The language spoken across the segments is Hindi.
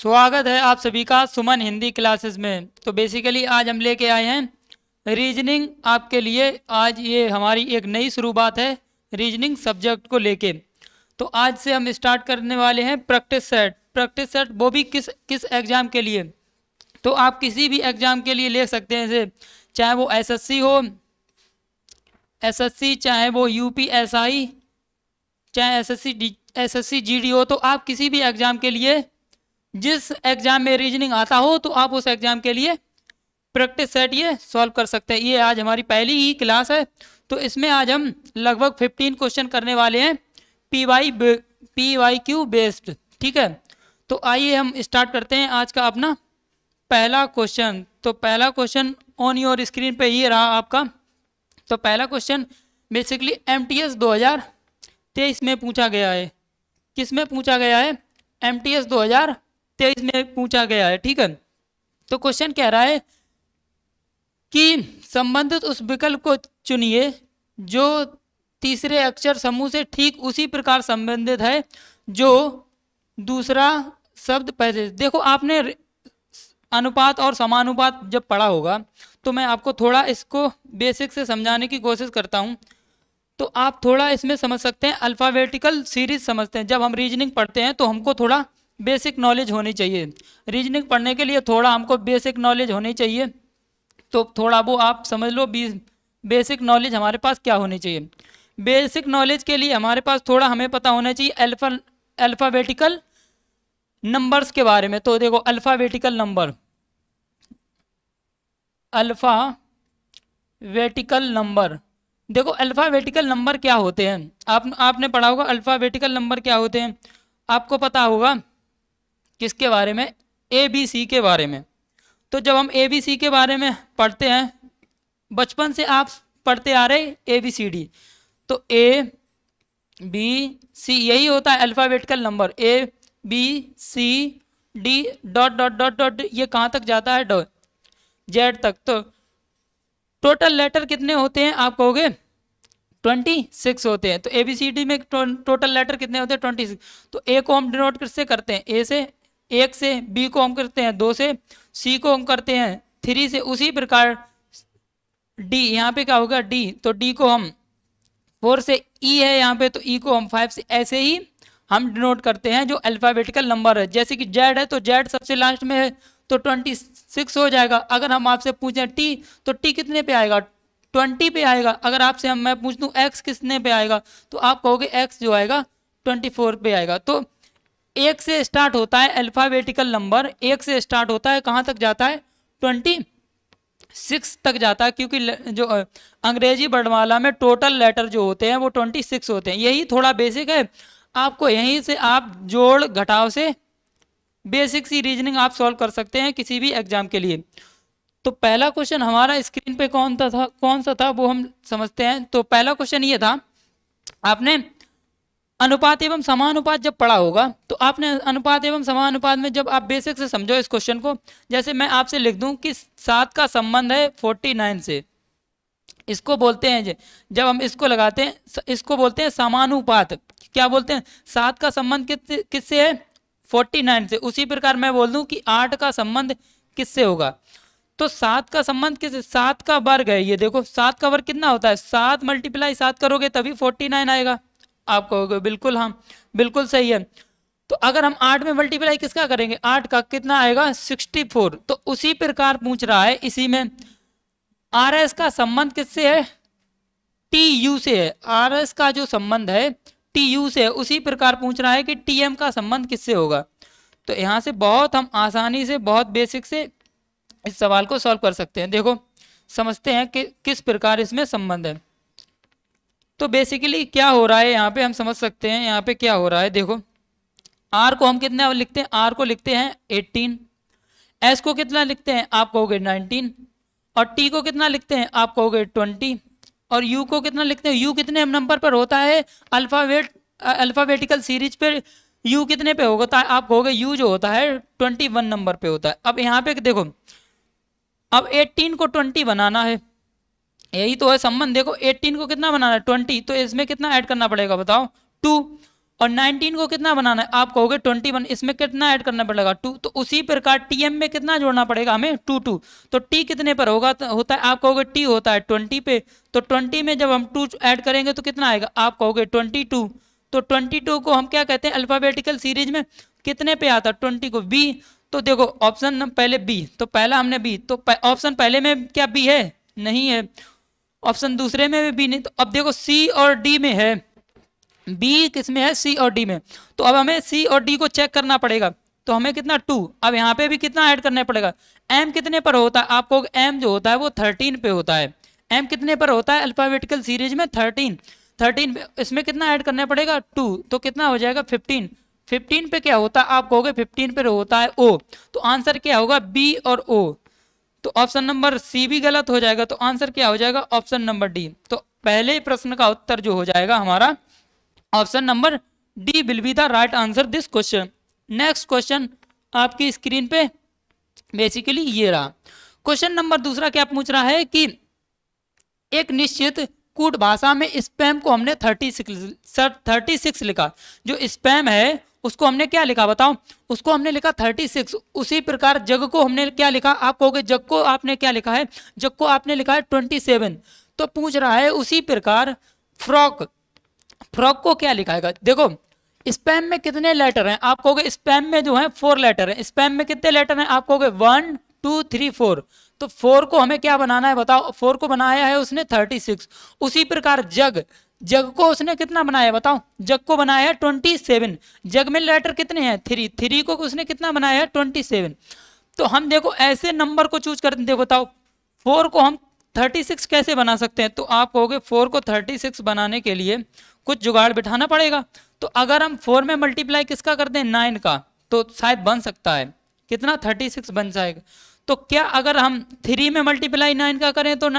स्वागत है आप सभी का सुमन हिंदी क्लासेस में। तो बेसिकली आज हम लेके आए हैं रीजनिंग आपके लिए। आज ये हमारी एक नई शुरुआत है रीजनिंग सब्जेक्ट को लेके। तो आज से हम स्टार्ट करने वाले हैं प्रैक्टिस सेट। प्रैक्टिस सेट वो भी किस एग्ज़ाम के लिए, तो आप किसी भी एग्ज़ाम के लिए ले सकते हैं इसे, चाहे वो एसएससी हो, एसएससी चाहे वो यूपीएसआई, चाहे एसएससी जीडी हो। तो आप किसी भी एग्ज़ाम के लिए, जिस एग्ज़ाम में रीजनिंग आता हो, तो आप उस एग्ज़ाम के लिए प्रैक्टिस सेट ये सॉल्व कर सकते हैं। ये आज हमारी पहली ही क्लास है, तो इसमें आज हम लगभग 15 क्वेश्चन करने वाले हैं PYQ बेस्ड। ठीक है, तो आइए हम स्टार्ट करते हैं आज का अपना पहला क्वेश्चन। तो पहला क्वेश्चन ऑन योर स्क्रीन पे ये रहा आपका। तो पहला क्वेश्चन बेसिकली MTS 2023 में पूछा गया है। किस में पूछा गया है? MTS 2023 में पूछा गया है। ठीक है, तो क्वेश्चन कह रहा है कि संबंधित उस विकल्प को चुनिए जो तीसरे अक्षर समूह से ठीक उसी प्रकार संबंधित है जो दूसरा शब्द पहले। देखो, आपने अनुपात और समानुपात जब पढ़ा होगा, तो मैं आपको थोड़ा इसको बेसिक से समझाने की कोशिश करता हूं, तो आप थोड़ा इसमें समझ सकते हैं। अल्फ़ाबेटिकल सीरीज समझते हैं, जब हम रीजनिंग पढ़ते हैं तो हमको थोड़ा बेसिक नॉलेज होनी चाहिए। रीजनिंग पढ़ने के लिए थोड़ा हमको बेसिक नॉलेज होनी चाहिए, तो थोड़ा वो आप समझ लो। बेसिक नॉलेज हमारे पास क्या होनी चाहिए? बेसिक नॉलेज के लिए हमारे पास थोड़ा हमें पता होना चाहिए अल्फ़ाबेटिकल नंबर्स के बारे में। तो देखो, अल्फ़ाबेटिकल नंबर, देखो अल्फ़ाबेटिकल नंबर क्या होते हैं। आपने पढ़ा होगा अल्फ़ाबेटिकल नंबर क्या होते हैं। आपको पता होगा किसके बारे में? ABC के बारे में। तो जब हम ABC के बारे में पढ़ते हैं, बचपन से आप पढ़ते आ रहे ABCD, तो ABC यही होता है alphabetical number. ABCD dot dot dot dot, ये कहाँ तक जाता है? Z तक। तो टोटल लेटर कितने होते हैं? आप कहोगे 26 होते हैं। तो ABCD में टोटल लेटर कितने होते हैं? 26। तो A को हम डिनोट किससे करते हैं? A से, 1 से। B को हम करते हैं 2 से। C को हम करते हैं 3 से। उसी प्रकार D, यहाँ पे क्या होगा? D, तो D को हम 4 से। E है यहाँ पे, तो E को हम 5 से। ऐसे ही हम डिनोट करते हैं जो अल्फ़ाबेटिकल नंबर है। जैसे कि Z है, तो Z सबसे लास्ट में है, तो 26 हो जाएगा। अगर हम आपसे पूछें T, तो T कितने पे आएगा? 20 पे आएगा। अगर आपसे मैं पूछ दूं X कितने पे आएगा, तो आप कहोगे X जो आएगा 24 पे आएगा। तो 1 से स्टार्ट होता है अल्फ़ाबेटिकल नंबर, 1 से स्टार्ट होता है, कहाँ तक जाता है? 26 तक जाता है, क्योंकि जो अंग्रेजी वर्णमाला में टोटल लेटर जो होते हैं वो 26 होते हैं। यही थोड़ा बेसिक है, आपको यहीं से आप जोड़ घटाव से बेसिक सी रीजनिंग आप सॉल्व कर सकते हैं किसी भी एग्जाम के लिए। तो पहला क्वेश्चन हमारा स्क्रीन पे कौन सा था वो हम समझते हैं। तो पहला क्वेश्चन ये था, आपने अनुपात एवं समानुपात जब पढ़ा होगा, तो आपने अनुपात एवं समानुपात में जब आप बेसिक से समझो इस क्वेश्चन को, जैसे मैं आपसे लिख दूं कि 7 का संबंध है 49 से, इसको बोलते हैं, जब हम इसको लगाते हैं इसको बोलते हैं समानुपात। क्या बोलते हैं? 7 का संबंध किससे है? 49 से। उसी प्रकार मैं बोल दूं कि 8 का संबंध किससे होगा? तो 7 का संबंध किससे? 7 का वर्ग है ये। देखो 7 का वर्ग कितना होता है? 7 × 7 करोगे तभी 49 आएगा। आप कहोगे बिल्कुल, हाँ बिल्कुल सही है। तो अगर हम 8 में मल्टीप्लाई किसका करेंगे? 8 का कितना आएगा? 64। तो उसी प्रकार पूछ रहा है इसी में RS का संबंध किससे है? TU से है। RS का जो संबंध है TU से है। उसी प्रकार पूछ रहा है कि TM का संबंध किससे होगा। तो यहाँ से बहुत हम आसानी से, बहुत बेसिक से इस सवाल को सॉल्व कर सकते हैं। देखो समझते हैं कि किस प्रकार इसमें संबंध है। तो बेसिकली क्या हो रहा है यहाँ पे हम समझ सकते हैं। यहाँ पे क्या हो रहा है, देखो R को हम कितना लिखते हैं? R को लिखते हैं 18। S को कितना लिखते हैं? आप कहोगे 19। और T को कितना लिखते हैं? आप कहोगे 20। और U को कितना लिखते हैं? U कितने नंबर पर होता है? अल्फ़ाबेटिकल सीरीज पे U कितने पे होता है? आप कहोगे U जो होता है 21 नंबर पे होता है। अब यहाँ पे देखो, अब 18 को 20 बनाना है, यही तो है संबंध। देखो 18 को कितना बनाना है? 20। तो इसमें कितना ऐड करना पड़ेगा बताओ? 2। और 19 को कितना बनाना है, आप कहोगे 21, इसमें कितना ऐड करना पड़ेगा 2। तो उसी प्रकार टीएम में कितना जोड़ना पड़ेगा हमें 2 तो टी कितने पर होगा, तो होता है आप कहोगे टी होता है 20 पे, तो 20 में जब हम 2 ऐड करेंगे तो कितना आएगा, आप कहोगे 22। तो 22 को हम क्या कहते हैं अल्फाबेटिकल सीरीज में कितने पे आता है 20 को बी। तो देखो ऑप्शन पहले बी, तो पहला हमने बी, तो ऑप्शन पहले में क्या बी है, नहीं है, ऑप्शन दूसरे में भी बी नहीं। तो अब देखो सी और डी में है, बी किस में है, सी और डी में। तो अब हमें सी और डी को चेक करना पड़ेगा, तो हमें कितना 2, अब यहाँ पे भी कितना ऐड करना पड़ेगा, एम कितने पर होता है, आपको एम जो होता है वो 13 पे होता है। एम कितने पर होता है अल्फाबेटिकल सीरीज में 13 पे, इसमें कितना ऐड करना पड़ेगा 2, तो कितना हो जाएगा 15। 15 पे क्या होता है, आप कहोगे 15 पे होता है ओ, तो आंसर क्या होगा बी और ओ। तो ऑप्शन नंबर सी भी गलत हो जाएगा, तो आंसर क्या हो जाएगा ऑप्शन नंबर डी। तो पहले प्रश्न का उत्तर जो हो जाएगा हमारा option number D will be the right answer this question. Next question आपकी स्क्रीन पे बेसिकली ये रहा। क्वेश्चन नंबर दूसरा क्या पूछ रहा है कि एक निश्चित कूट भाषा में स्पैम को हमने 36 लिखा। जो स्पैम है उसको हमने क्या लिखा बताओ, उसको हमने लिखा 36। उसी प्रकार जग को हमने क्या लिखा, आप कहोगे जग को आपने क्या लिखा है, जग को आपने लिखा है 27। तो पूछ रहा है उसी प्रकार फ्रॉक, फ्रॉक को क्या लिखाएगा। देखो स्पैम में कितने लेटर हैं, आप कहोगे स्पैम में जो है 4 लेटर हैं। स्पैम में कितने लेटर हैं, आप कहोगे 1 2 3 4। तो 4 को हमें क्या बनाना है बताओ, 4 को बनाया है उसने 36। उसी प्रकार जग, जग को उसने कितना बनाया है बताओ, जग को बनाया है 27। जग में लेटर कितने हैं 3, 3 को उसने कितना बनाया है 27। तो हम देखो ऐसे नंबर को चूज करते हैं, बताओ 4 को हम 36 कैसे बना सकते हैं। तो आप कहोगे 4 को 36 बनाने के लिए कुछ जुगाड़ बिठाना पड़ेगा। तो अगर हम 4 में मल्टीप्लाई किसका कर दें 9 का, तो शायद बन सकता है कितना 36 बन जाएगा। तो क्या अगर हम 3 में मल्टीप्लाई 9 का करें तो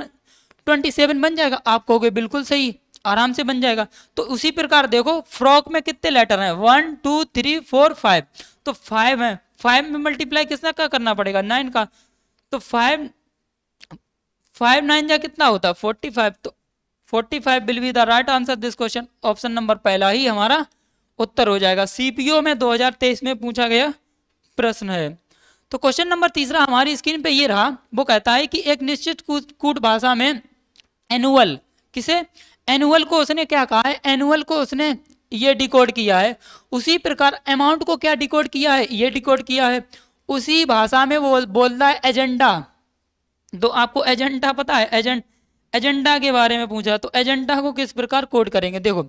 27 बन जाएगा, आप कहोगे बिल्कुल सही, आराम से बन जाएगा। तो उसी प्रकार देखो फ्रॉक में कितने लेटर हैं 1 2 3 4 5, तो 5 है, 5 में मल्टीप्लाई किसका का करना पड़ेगा 9 का। तो 5 9 जा कितना होता है 45। तो 45 will be the right answer this question. Option number पहला ही हमारा उत्तर हो जाएगा। सीपीओ में 2023 में पूछा गया प्रश्न है। तो क्वेश्चन नंबर तीसरा हमारी स्क्रीन पे ये रहा। वो कहता है कि एक निश्चित कूट भाषा में एनुअल, किसे, एनुअल को उसने क्या कहा है, एनुअल को उसने ये डिकोड किया है। उसी प्रकार अमाउंट को क्या डिकोड किया है, ये डिकोड किया है। उसी भाषा में वो बोलता है एजेंडा। तो आपको एजेंडा पता है, एजेंडा के बारे में पूछा, तो एजेंडा को किस प्रकार कोड करेंगे। देखो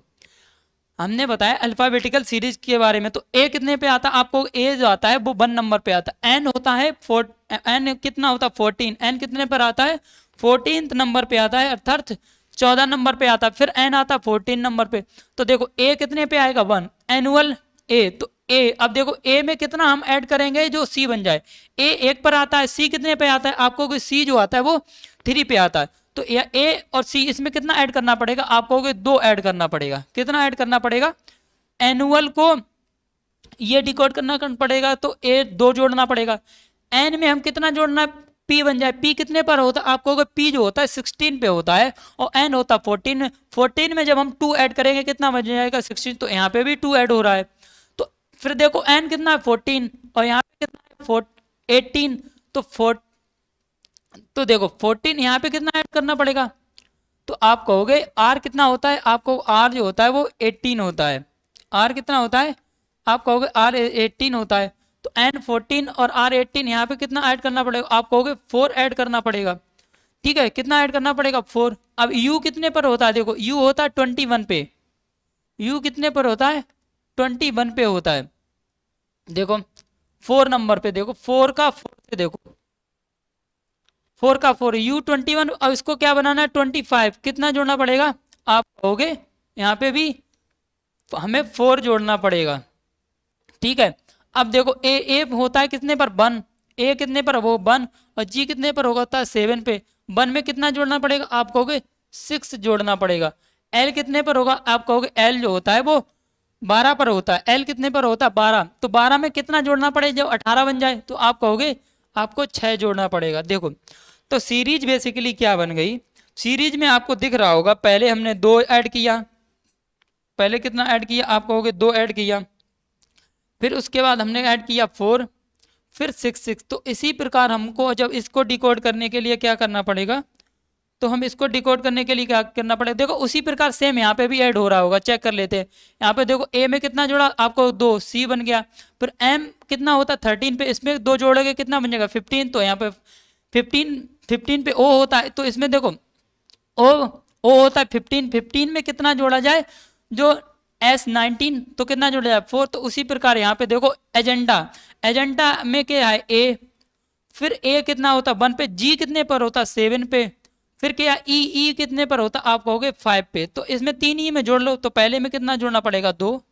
हमने बताया अल्फाबेटिकल सीरीज के बारे में। तो ए कितने पे आता है, आपको ए जो आता है वो 1 नंबर पे आता है। एन होता है एन कितना होता है 14, एन कितने पर आता है 14 नंबर पे आता है, अर्थात 14 नंबर पे आता है। फिर एन आता है 14 नंबर पे। तो देखो ए कितने पे आएगा 1, एनुअल ए। तो ए, अब देखो ए में कितना हम ऐड करेंगे जो सी बन जाए। ए 1 पर आता है, सी कितने पे आता है, आपको सी जो आता है वो 3 पे आता है। तो ए और सी इसमें कितना ऐड करना पड़ेगा, आप कहोगे 2 ऐड करना पड़ेगा। कितना ऐड करना पड़ेगा, एनुअल को ये डिकोड करना पड़ेगा, तो ए 2 जोड़ना पड़ेगा। एन में हम कितना जोड़ना है, पी बन जाए। पी कितने पर होता है, आप कहोगे पी जो होता है 16 पे होता है और एन होता है 14 में। 14 में जब हम 2 ऐड करेंगे कितना बन जाएगा 16, तो यहाँ पे भी 2 ऐड हो रहा है। तो फिर देखो एन कितना है 14 और यहाँ पे कितना है 18। तो देखो 14 यहाँ पे कितना ऐड करना पड़ेगा, तो आप कहोगे आर कितना होता है, आपको आर जो होता है वो 18 होता है। आर कितना होता है, आप कहोगे आर 18 होता है। तो एन 14 और आर 18 यहाँ पे कितना ऐड करना पड़ेगा, आप कहोगे 4 ऐड करना पड़ेगा। ठीक है, कितना ऐड करना पड़ेगा 4। अब यू कितने पर होता है, देखो यू होता है 21 पे। यू कितने पर होता है 21 पे होता है। देखो 4 नंबर पे, देखो 4 का 4 से देखो 4 का 4 यू 21। अब इसको क्या बनाना है 25, कितना जोड़ना पड़ेगा, आप कहोगे यहाँ पे भी हमें 4 जोड़ना पड़ेगा। ठीक है, अब देखो ए होता है कितने पर 1, ए कितने पर वो 1 और जी कितने पर होता है 7 पे। 1 में कितना जोड़ना पड़ेगा, आप कहोगे 6 जोड़ना पड़ेगा। एल कितने पर होगा, आप कहोगे एल जो होता है वो 12 पर होता है। एल कितने पर होता है 12, तो 12 में कितना जोड़ना पड़ेगा जब 18 बन जाए, तो आप कहोगे आपको 6 जोड़ना पड़ेगा। देखो तो सीरीज बेसिकली क्या बन गई, सीरीज में आपको दिख रहा होगा पहले हमने 2 ऐड किया, पहले कितना ऐड किया, आप कहोगे 2 ऐड किया, फिर उसके बाद हमने ऐड किया 4, फिर 6। तो इसी प्रकार हमको जब इसको डिकोड करने के लिए क्या करना पड़ेगा, तो हम इसको डिकोड करने के लिए क्या करना पड़ेगा, देखो उसी प्रकार सेम यहाँ पे भी ऐड हो रहा होगा, चेक कर लेते हैं। यहाँ पे देखो ए में कितना जोड़ा आपको 2, सी बन गया, फिर एम कितना होता है 13 पे, इसमें 2 जोड़ोगे कितना बन जाएगा 15, तो यहाँ पे 15 पे ओ होता है, तो इसमें देखो ओ होता है 15 में कितना जोड़ा जाए, जो S19 तो कितना जोड़ा जाए 4। तो उसी प्रकार यहाँ पे देखो एजेंडा में क्या है ए, फिर ए कितना होता 1 पे, जी कितने पर होता 7 पे, फिर क्या ई कितने पर होता आप कहोगे 5 पे। तो इसमें 3 ई में जोड़ लो, तो पहले में कितना जोड़ना पड़ेगा 2,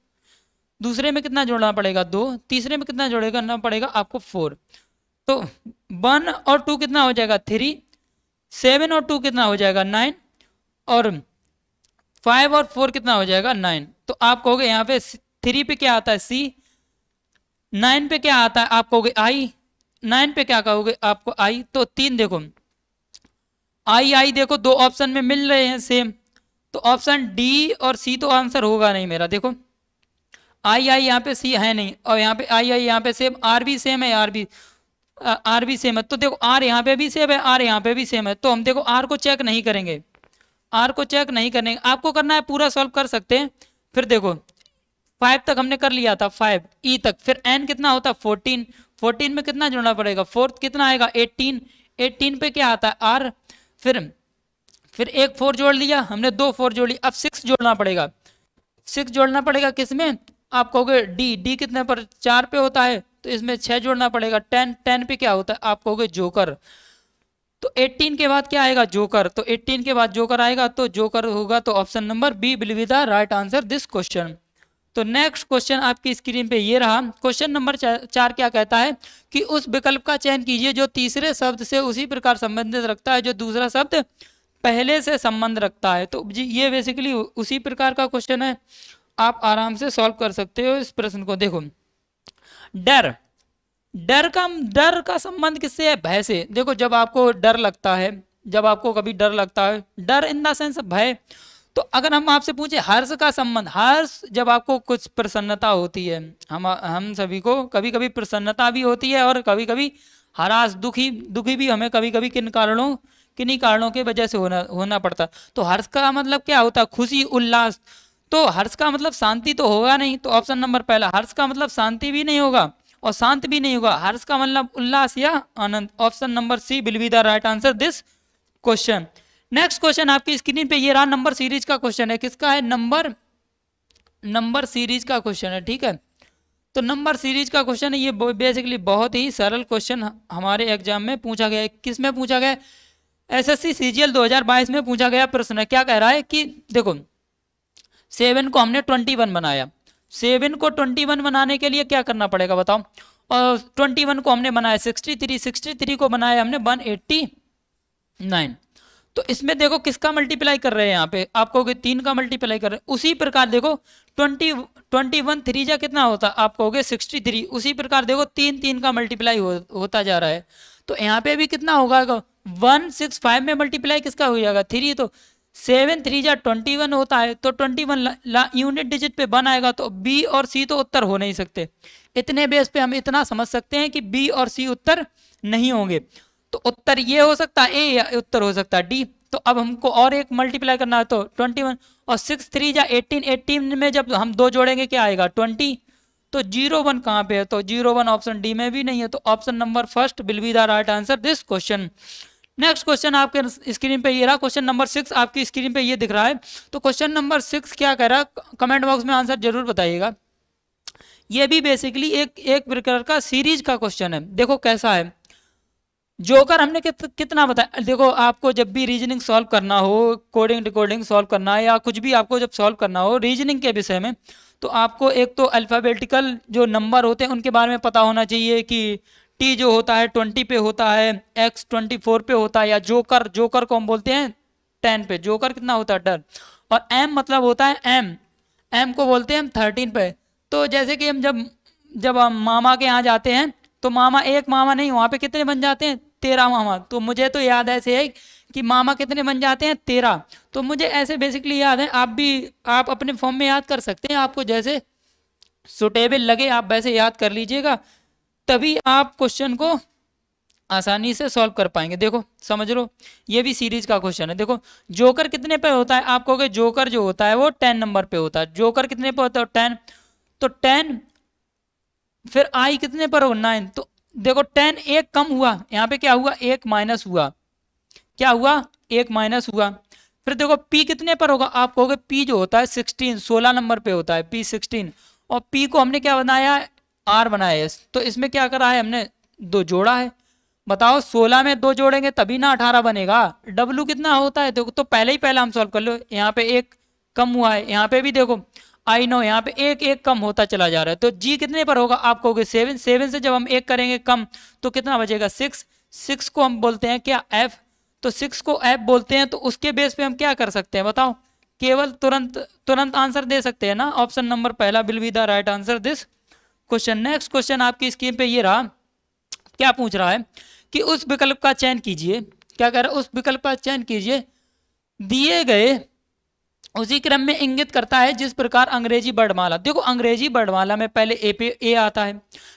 दूसरे में कितना जोड़ना पड़ेगा 2, तीसरे में कितना जोड़ना पड़ेगा आपको 4। तो 1 और 2 कितना हो जाएगा 3, 7 और 2 कितना हो जाएगा 9, और 5 और 4 कितना हो जाएगा 9। तो आप कहोगे यहाँ पे 3 पे क्या आता है सी, 9 पे क्या आता है आप कहोगे आई, 9 पे क्या कहोगे आपको आई। तो 3 देखो आई देखो 2 ऑप्शन में मिल रहे हैं सेम, तो ऑप्शन डी और सी तो आंसर होगा नहीं मेरा। देखो आई यहाँ पे सी है नहीं, और यहाँ पे आई यहाँ पे सेम, आर भी सेम है, आर भी सेम है। तो देखो आर यहाँ पे भी सेम है, आर यहाँ पे भी सेम है, तो हम देखो आर को चेक नहीं करेंगे, आर को चेक नहीं करेंगे। आपको करना है पूरा सॉल्व कर सकते हैं। फिर देखो 5 तक हमने कर लिया था, 5 ई तक, फिर एन कितना होता है 14 में कितना जोड़ना पड़ेगा 4 कितना आएगा 18 पे क्या आता है आर, फिर एक 4 जोड़ लिया हमने, 2 4 जोड़ ली, अब 6 जोड़ना पड़ेगा, 6 जोड़ना पड़ेगा किसमें आप कहोगे डी कितने पर 4 पे होता है, तो इसमें 6 जोड़ना पड़ेगा। 10 पे क्या होता है आप कहोगे जोकर, तो 18 के बाद क्या आएगा जोकर, तो 18 के बाद जोकर आएगा, तो जोकर होगा, तो option number B will be the right answer this question. तो नेक्स्ट क्वेश्चन आपकी स्क्रीन पे ये रहा, क्वेश्चन नंबर 4 क्या कहता है कि उस विकल्प का चयन कीजिए जो तीसरे शब्द से उसी प्रकार संबंधित रखता है जो दूसरा शब्द पहले से संबंध रखता है। तो जी ये बेसिकली उसी प्रकार का क्वेश्चन है, आप आराम से सॉल्व कर सकते हो इस प्रश्न को। देखो डर का संबंध किससे है, भय से। देखो जब आपको डर लगता है, जब आपको कभी डर लगता है, डर इन द सेंस भय, तो अगर हम आपसे पूछे हर्ष का संबंध, हर्ष जब आपको कुछ प्रसन्नता होती है, हम सभी को कभी कभी प्रसन्नता भी होती है और कभी कभी हरास दुखी भी हमें कभी कभी किन्हीं कारणों की वजह से होना पड़ता। तो हर्ष का मतलब क्या होता है खुशी उल्लास, तो हर्ष का मतलब शांति तो होगा नहीं, तो ऑप्शन नंबर पहला हर्ष का मतलब शांति भी नहीं होगा और शांत भी नहीं होगा, हर्ष का मतलब उल्लास या आनंद। Option number C will be the right answer this question. Next question आपकी स्क्रीन पे ये रहा, नंबर सीरीज का क्वेश्चन है, किसका है नंबर सीरीज का क्वेश्चन है, ठीक है। तो नंबर सीरीज का क्वेश्चन है, ये बेसिकली बहुत ही सरल क्वेश्चन हमारे एग्जाम में पूछा गया है। किस में पूछा गया, एसएससी सीजीएल 2022 में पूछा गया प्रश्न है। क्या कह रहा है कि देखो 7 को हमने 21 बनाया, 7 को 21 बनाने के लिए क्या करना पड़ेगा बताओ, और 21 को हमने बनाया 63 को बनाया हमने 189। तो इसमें देखो किसका मल्टीप्लाई कर रहे हैं, यहाँ पे आप कहोगे 3 का मल्टीप्लाई कर रहे हैं। उसी प्रकार देखो 21 3 जा कितना होता आप कहोगे 63, उसी प्रकार देखो 3 का मल्टीप्लाई होता जा रहा है। तो यहाँ पे भी कितना होगा 165 में मल्टीप्लाई किसका हो जाएगा 3, तो 7 3 जा 21 होता है, तो 21 यूनिट डिजिट पे 1 आएगा, तो बी और सी तो उत्तर हो नहीं सकते। इतने बेस पे हम इतना समझ सकते हैं कि बी और सी उत्तर नहीं होंगे, तो उत्तर ये हो सकता है ए या उत्तर हो सकता है डी। तो अब हमको और एक मल्टीप्लाई करना है, तो 21 और 6 3 जा 18 में जब हम 2 जोड़ेंगे क्या आएगा 20, तो 01 कहाँ पे है, तो 01 ऑप्शन डी में भी नहीं है, तो option number first will be the right answer this question. Next question आपके स्क्रीन पे ये रहा, क्वेश्चन नंबर 6 आपकी स्क्रीन पे ये दिख रहा है। तो क्वेश्चन नंबर 6 क्या कह रहा है, कमेंट बॉक्स में आंसर जरूर बताइएगा। ये भी बेसिकली एक प्रकार का सीरीज का क्वेश्चन है। देखो कैसा है, जोकर हमने कितना बताया, देखो आपको जब भी रीजनिंग सॉल्व करना हो, कोडिंग डिकोडिंग सॉल्व करना है या कुछ भी आपको जब सॉल्व करना हो रीजनिंग के विषय में, तो आपको एक तो अल्फ़ाबेटिकल जो नंबर होते हैं उनके बारे में पता होना चाहिए कि टी जो होता है 20 पे होता है, एक्स 24 पे होता है, या जोकर को हम बोलते हैं 10 पे, जोकर कितना होता है डर, और एम मतलब होता है एम को बोलते हैं हम 13 पे। तो जैसे कि हम जब हम मामा के यहाँ जाते हैं, तो मामा एक मामा नहीं, वहाँ पे कितने बन जाते हैं 13 मामा। तो मुझे तो याद ऐसे है कि मामा कितने बन जाते हैं 13। तो मुझे ऐसे बेसिकली याद है, आप अपने फॉर्म में याद कर सकते हैं, आपको जैसे सुटेबल लगे आप वैसे याद कर लीजिएगा, तभी आप क्वेश्चन को आसानी से सॉल्व कर पाएंगे। देखो समझ लो, ये भी सीरीज का क्वेश्चन है। देखो जोकर कितने पे होता है, आप कहोगे जोकर जो होता है वो 10 नंबर पे होता है। जोकर कितने पे होता है 10, तो 10 फिर आई कितने पर हो 9। तो देखो 10 एक कम हुआ, यहाँ पे क्या हुआ, एक माइनस हुआ, क्या हुआ, एक माइनस हुआ। फिर देखो पी कितने पर होगा, आप कहोगे पी जो होता है 16, 16 नंबर पे होता है पी 16, और पी को हमने क्या बनाया है, आर बनाया है। तो इसमें क्या करा है हमने, दो जोड़ा है। बताओ 16 में दो जोड़ेंगे तभी ना 18 बनेगा। डब्लू कितना होता है, देखो तो पहले ही पहला हम सॉल्व कर लो, यहाँ पे एक कम हुआ है, यहाँ पे भी देखो आई नो यहाँ पे एक एक कम होता चला जा रहा है। तो जी कितने पर होगा, आप कहोगे 7, 7 से जब हम एक करेंगे कम तो कितना बचेगा 6, 6 को हम बोलते हैं क्या एफ, तो 6 को एफ बोलते हैं। तो उसके बेस पे हम क्या कर सकते हैं बताओ, केवल तुरंत तुरंत आंसर दे सकते हैं ना, ऑप्शन नंबर पहला will be the right answer this question. Next question आपकी स्क्रीन पे ये रहा, क्या पूछ रहा है कि उस विकल्प का चयन कीजिए, क्या कह रहा है, उस विकल्प का चयन कीजिए दिए गए उसी क्रम में इंगित करता है जिस प्रकार अंग्रेजी वर्णमाला। देखो अंग्रेजी वर्णमाला में पहले ए पे ए आता है,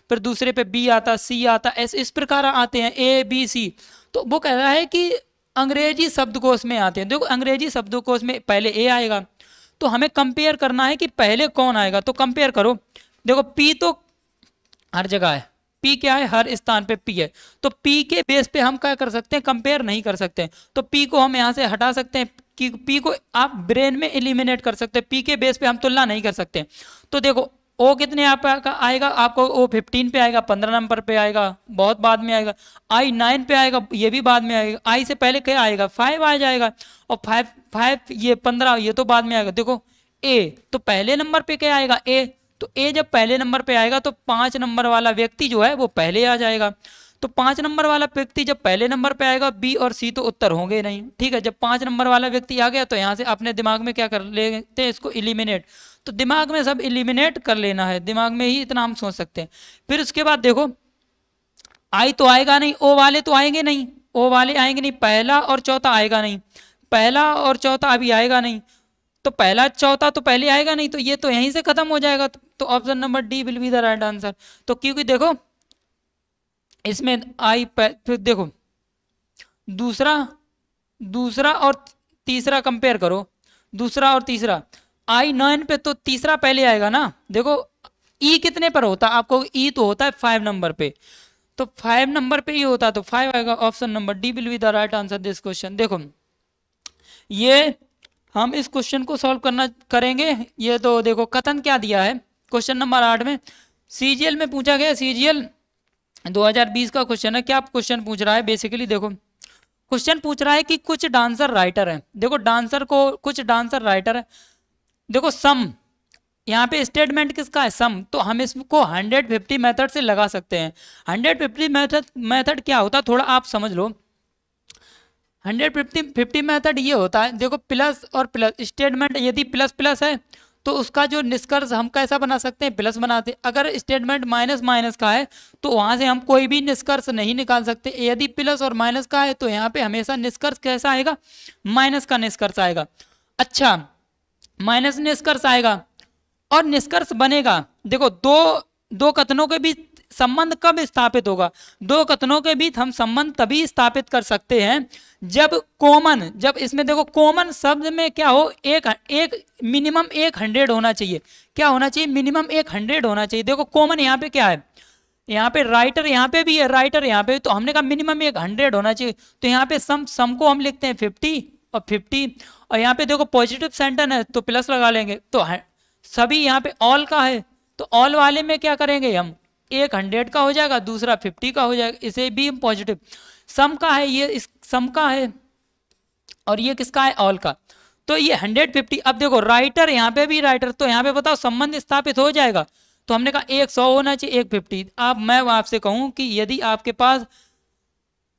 फिर दूसरे पे बी आता, सी आता, ऐसे इस प्रकार आते हैं ए बी सी। तो वो कह रहा है कि अंग्रेजी शब्दकोश में आते हैं। देखो अंग्रेजी शब्दकोश में पहले ए आएगा, तो हमें कंपेयर करना है कि पहले कौन आएगा। तो कंपेयर करो, देखो पी तो हर जगह है, पी क्या है, हर स्थान पे पी है। तो पी के बेस पे हम क्या कर सकते हैं, कंपेयर नहीं कर सकते। तो पी को हम यहाँ से हटा सकते हैं, कि पी को आप ब्रेन में एलिमिनेट कर सकते हैं, पी के बेस पे हम तुलना नहीं कर सकते। तो देखो ओ कितने आपका आएगा, आपको ओ 15 पे आएगा, 15 नंबर पे आएगा, बहुत बाद में आएगा। आई 9 पे आएगा, ये भी बाद में आएगा। आई से पहले क्या आएगा, 5 आ जाएगा, और 5 ये 15 ये तो बाद में आएगा। देखो ए तो पहले नंबर पे क्या आएगा, ए, तो ए जब पहले नंबर पे आएगा तो 5 नंबर वाला व्यक्ति जो है वो पहले आ जाएगा। तो 5 नंबर वाला व्यक्ति जब पहले नंबर पे आएगा, बी और सी तो उत्तर होंगे नहीं, ठीक है। जब 5 नंबर वाला व्यक्ति आ गया तो यहाँ से अपने दिमाग में क्या कर लेते हैं, इसको इलिमिनेट। तो दिमाग में सब इलिमिनेट कर लेना है, दिमाग में ही इतना हम सोच सकते हैं। फिर उसके बाद देखो आई तो आएगा नहीं, ओ वाले तो आएंगे नहीं, ओ वाले आएंगे नहीं, पहला और चौथा आएगा नहीं, पहला और चौथा अभी आएगा नहीं, तो पहला चौथा तो पहले आएगा नहीं, तो ये तो यहीं से खत्म हो जाएगा। तो option number D will be the right answer. तो क्योंकि देखो इसमें आई फिर देखो दूसरा और तीसरा कंपेयर करो, दूसरा और तीसरा, आई 9 पे तो तीसरा पहले आएगा ना। देखो ई कितने पर होता है, आपको ई तो होता है 5 नंबर पे, तो 5 नंबर पे ही होता तो 5 आएगा। Option number D will be the right answer this question. देखो ये हम इस क्वेश्चन को सॉल्व करेंगे। ये तो देखो कथन क्या दिया है क्वेश्चन नंबर 8 में, सीजीएल में पूछा गया, सीजीएल 2020 का क्वेश्चन है। क्या क्वेश्चन पूछ रहा है, बेसिकली देखो क्वेश्चन पूछ रहा है कि कुछ डांसर राइटर है, देखो कुछ डांसर राइटर है, देखो सम, यहाँ पे स्टेटमेंट किसका है, सम। तो हम इसको 150 मेथड से लगा सकते हैं। 150 मेथड क्या होता है, थोड़ा आप समझ लो। 150 मेथड ये होता है, देखो प्लस और प्लस स्टेटमेंट, यदि प्लस प्लस है तो उसका जो निष्कर्ष हम कैसा बना सकते हैं, प्लस बनाते हैं। अगर स्टेटमेंट माइनस माइनस का है तो वहां से हम कोई भी निष्कर्ष नहीं निकाल सकते। यदि प्लस और माइनस का है तो यहाँ पे हमेशा निष्कर्ष कैसा आएगा, माइनस का निष्कर्ष आएगा। अच्छा माइनस निष्कर्ष आएगा और निष्कर्ष बनेगा। देखो दो कथनों के बीच संबंध कब स्थापित होगा, दो कथनों के बीच हम संबंध तभी स्थापित कर सकते हैं जब इसमें देखो कॉमन शब्द में क्या हो, एक मिनिमम 100 होना चाहिए। क्या होना चाहिए, मिनिमम 100 होना चाहिए। देखो कॉमन यहाँ पे क्या है, यहाँ पे राइटर यहाँ पे भी है, राइटर यहाँ पे, तो हमने कहा मिनिमम 100 होना चाहिए। तो यहाँ पे सम को हम लिखते हैं 50 और 50, और यहाँ पे देखो पॉजिटिव सेंटेंस है तो प्लस लगा लेंगे। तो सभी यहाँ पे ऑल का है तो ऑल वाले में क्या करेंगे हम, 100 का हो जाएगा, दूसरा 50 का हो जाएगा, इसे भी हम पॉजिटिव। सम का है, ये इस सम का है और ये किसका है, ऑल का। तो ये 150। अब देखो राइटर यहाँ पे भी राइटर, तो यहाँ पे बताओ संबंध स्थापित हो जाएगा। तो हमने कहा 100 होना चाहिए, 150। अब मैं आपसे कहूँ कि यदि आपके पास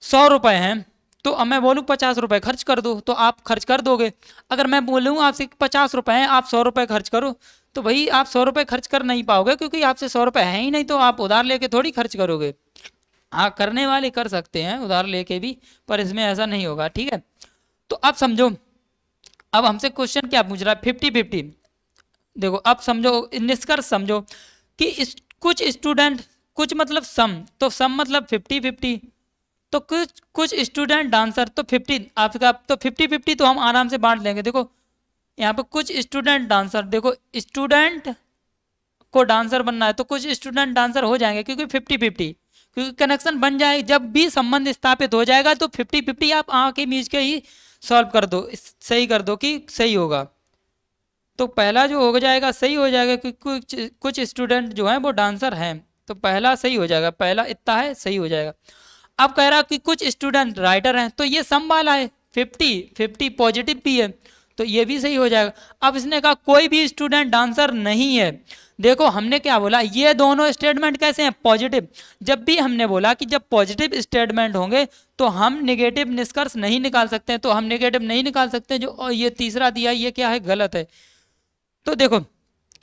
100 रुपए हैं तो अब मैं बोलूँ 50 रुपए खर्च कर दो, तो आप खर्च कर दोगे। अगर मैं बोलूँ आपसे 50 रुपए हैं, आप 100 रुपए खर्च करो, तो भाई आप 100 रुपए खर्च कर नहीं पाओगे, क्योंकि आपसे 100 रुपए है ही नहीं, तो आप उधार लेके थोड़ी खर्च करोगे। हाँ करने वाले कर सकते हैं उधार लेके भी, पर इसमें ऐसा नहीं होगा, ठीक है। तो अब समझो, अब हमसे क्वेश्चन क्या पूछ रहा है, 50-50। देखो अब समझो, निष्कर्ष समझो कि कुछ स्टूडेंट, कुछ मतलब सम, तो सम मतलब 50-50, तो कुछ कुछ स्टूडेंट डांसर, तो 50 आपका, तो 50-50 तो हम आराम से बांट लेंगे। देखो यहाँ पे कुछ स्टूडेंट डांसर, देखो स्टूडेंट को डांसर बनना है तो कुछ स्टूडेंट डांसर हो जाएंगे, क्योंकि 50-50, क्योंकि कनेक्शन बन जाए, जब भी संबंध स्थापित हो जाएगा तो 50-50 आप आके मीच के ही सॉल्व कर दो, सही कर दो कि सही होगा। तो पहला जो हो जाएगा सही हो जाएगा, क्योंकि कुछ स्टूडेंट जो हैं वो डांसर हैं, तो पहला सही हो जाएगा, पहला इतना है सही हो जाएगा। अब कह रहा कि कुछ स्टूडेंट राइटर हैं, तो ये सम वाला है, 50-50 पॉजिटिव भी है, तो ये भी सही हो जाएगा। अब इसने कहा कोई भी स्टूडेंट डांसर नहीं है। देखो हमने क्या बोला, ये दोनों स्टेटमेंट कैसे हैं, पॉजिटिव। जब भी हमने बोला कि जब पॉजिटिव स्टेटमेंट होंगे तो हम नेगेटिव निष्कर्ष नहीं निकाल सकते हैं, तो हम नेगेटिव नहीं निकाल सकते। जो और ये तीसरा दिया ये क्या है, गलत है। तो देखो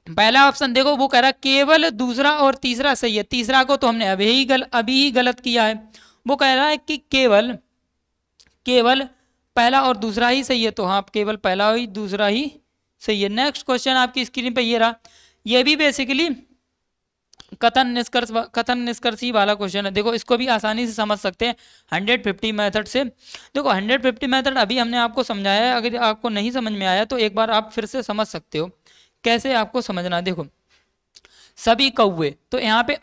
पहला ऑप्शन देखो वो कह रहा है केवल दूसरा और तीसरा सही है, तीसरा को तो हमने अभी ही गलत किया है। वो कह रहा है कि केवल केवल पहला और दूसरा ही सही है, तो हाँ केवल पहला ही दूसरा ही सही है। नेक्स्ट क्वेश्चन आपकी स्क्रीन पे ये रहा, ये भी बेसिकली कथन निष्कर्षी वाला क्वेश्चन है। देखो इसको भी आसानी से समझ सकते हैं 150 मेथड से। देखो 150 मेथड अभी हमने आपको समझाया है, अगर आपको नहीं समझ में आया तो एक बार आप फिर से समझ सकते हो कैसे आपको समझना। देखो सभी कौवे, तो यहाँ पे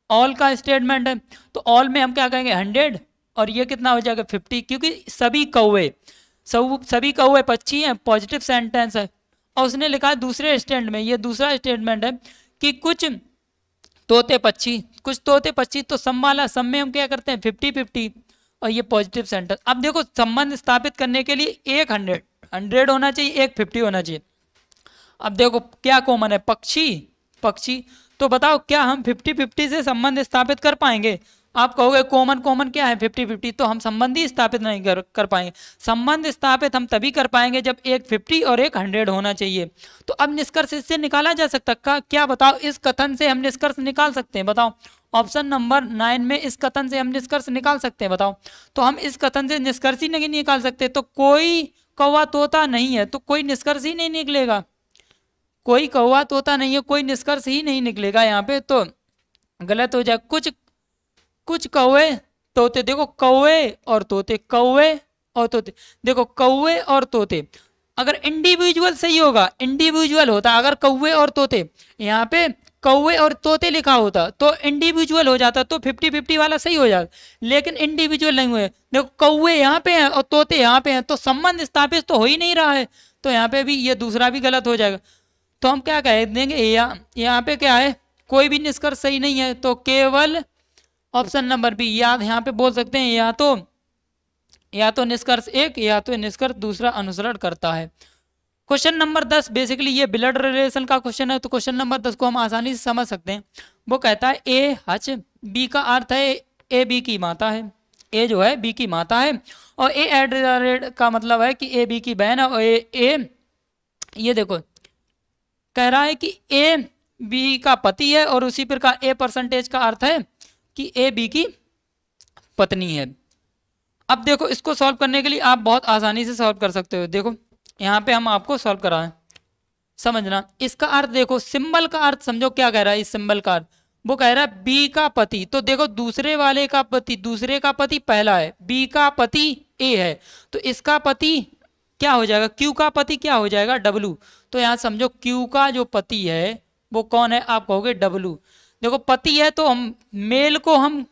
ऑल का स्टेटमेंट है, तो ऑल में हम क्या कहेंगे 100, और ये कितना हो जाएगा 50, क्योंकि सभी कौवे पक्षी हैं, पॉजिटिव सेंटेंस है। और उसने लिखा है दूसरे स्टेटमेंट में, ये दूसरा स्टेटमेंट है कि कुछ तोते पक्षी, तो सम वाला, सम में हम क्या करते हैं 50-50, और ये पॉजिटिव सेंटेंस। अब देखो संबंध स्थापित करने के लिए एक 100 होना चाहिए, एक 50 होना चाहिए। अब देखो क्या कॉमन है, पक्षी, तो बताओ क्या हम 50-50 से संबंध स्थापित कर पाएंगे। आप कहोगे कॉमन क्या है 50-50, तो हम संबंध ही स्थापित नहीं कर पाएंगे। संबंध स्थापित हम तभी कर पाएंगे जब एक 50 और एक 100 होना चाहिए। तो अब निष्कर्ष इससे निकाला जा सकता है क्या, बताओ इस कथन से हम निष्कर्ष निकाल सकते हैं, बताओ ऑप्शन नंबर 9 में इस कथन से हम निष्कर्ष निकाल सकते हैं, बताओ। तो हम इस कथन से निष्कर्ष ही नहीं निकाल सकते, तो कोई कौवा तोता नहीं है, तो कोई निष्कर्ष ही नहीं निकलेगा, कोई कौवा तोता नहीं है, कोई निष्कर्ष ही नहीं निकलेगा यहाँ पे, तो गलत हो जाए। कुछ कौवे तोते, देखो कौवे और तोते, देखो कौवे और तोते, अगर इंडिविजुअल सही होगा, इंडिविजुअल होता, अगर कौवे और तोते, यहाँ पे कौवे और तोते लिखा होता तो इंडिविजुअल हो जाता, तो 50-50 वाला सही हो जाता, लेकिन इंडिविजुअल नहीं हुए। देखो कौवे यहाँ पे हैं और तोते यहाँ पे हैं, तो संबंध स्थापित तो हो ही नहीं रहा है, तो यहाँ पे भी ये दूसरा भी गलत हो जाएगा। तो हम क्या कह देंगे, यहाँ पे क्या है, कोई भी निष्कर्ष सही नहीं है, तो केवल ऑप्शन नंबर बी, यहाँ पे बोल सकते हैं या तो निष्कर्ष एक या तो निष्कर्ष दूसरा अनुसरण करता है। क्वेश्चन नंबर 10 बेसिकली ये ब्लड रिलेशन का क्वेश्चन है, तो क्वेश्चन नंबर 10 को हम आसानी से समझ सकते हैं। वो कहता है ए हच, बी का अर्थ है ए बी की माता है, ए जो है बी की माता है, और ए एड का मतलब है कि ए बी की बहन है, और ए ये देखो कह रहा है कि ए बी का पति है, और उसी प्रकार ए परसेंटेज का अर्थ है कि ए बी की पत्नी है। अब देखो इसको सॉल्व करने के लिए आप बहुत आसानी से सॉल्व कर सकते हो। देखो यहाँ पे हम आपको सॉल्व कराएं, समझना इसका अर्थ। देखो सिंबल का अर्थ समझो, क्या कह रहा है इस सिंबल का अर्थ, वो कह रहा है बी का पति, तो देखो दूसरे वाले का पति, दूसरे का पति पहला है, बी का पति ए है, तो इसका पति क्या हो जाएगा, क्यू का पति क्या हो जाएगा डब्लू। तो यहाँ समझो क्यू का जो पति है वो कौन है, आप कहोगे डब्लू। देखो पति है तो हम मेल को हम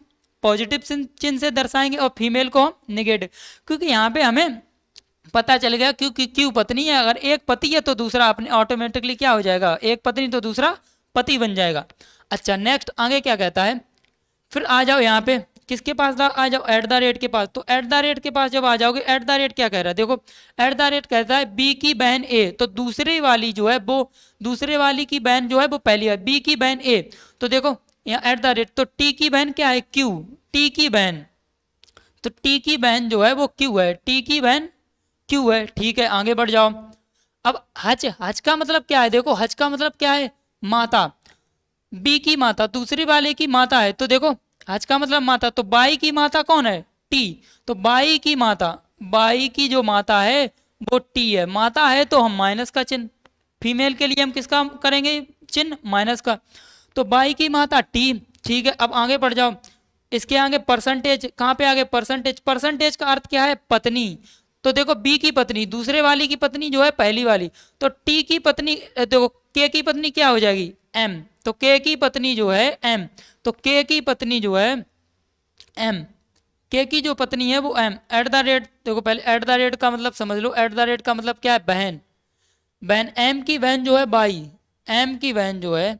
पॉजिटिव चिन्ह से दर्शाएंगे और फीमेल को हम नेगेटिव, क्योंकि यहाँ पे हमें पता चल गया क्योंकि क्यू पत्नी है, अगर एक पति है तो दूसरा अपने ऑटोमेटिकली क्या हो जाएगा, एक पत्नी तो दूसरा पति बन जाएगा। अच्छा नेक्स्ट आगे क्या कहता है, फिर आ जाओ यहाँ पे किसके पास आ जाओ, एट द रेट के पास। तो एट द रेट के पास जब आ जाओगे, एट द रेट क्या कह रहा है, देखो एट द रेट कहता है बी की बहन ए, तो दूसरे वाली जो है वो, दूसरे वाली की बहन जो है वो पहली है, बी की बहन ए, तो देखो यहाँ एट द रेट, तो टी की बहन क्या है क्यू, टी की बहन, तो टी की बहन जो है वो क्यू है, टी की बहन क्यू है, ठीक है आगे बढ़ जाओ। अब हज, हज का मतलब क्या है, देखो हज का मतलब क्या है माता, बी की माता दूसरी वाले की माता है, तो देखो हज का मतलब माता, तो बाई की माता कौन है टी, तो बाई की माता, बाई की जो माता है वो टी है, माता है तो हम माइनस का चिन्ह, फीमेल के लिए हम किसका करेंगे चिन्ह, माइनस का। तो बाई की माता टी, ठीक है। अब आगे बढ़ जाओ, इसके आगे परसेंटेज, कहाँ पे आगे परसेंटेज, परसेंटेज का अर्थ क्या है पत्नी। तो देखो बी की पत्नी, दूसरे वाली की पत्नी जो है पहली वाली, तो टी की पत्नी, देखो के की पत्नी क्या हो जाएगी एम, तो के की पत्नी जो है एम, तो के की पत्नी जो है एम, के की जो पत्नी है वो एम, एट द रेट, देखो पहले एट द रेट का मतलब समझ लो, एट द रेट का मतलब क्या है बहन, बहन, एम की बहन जो है बाई, एम की बहन जो है,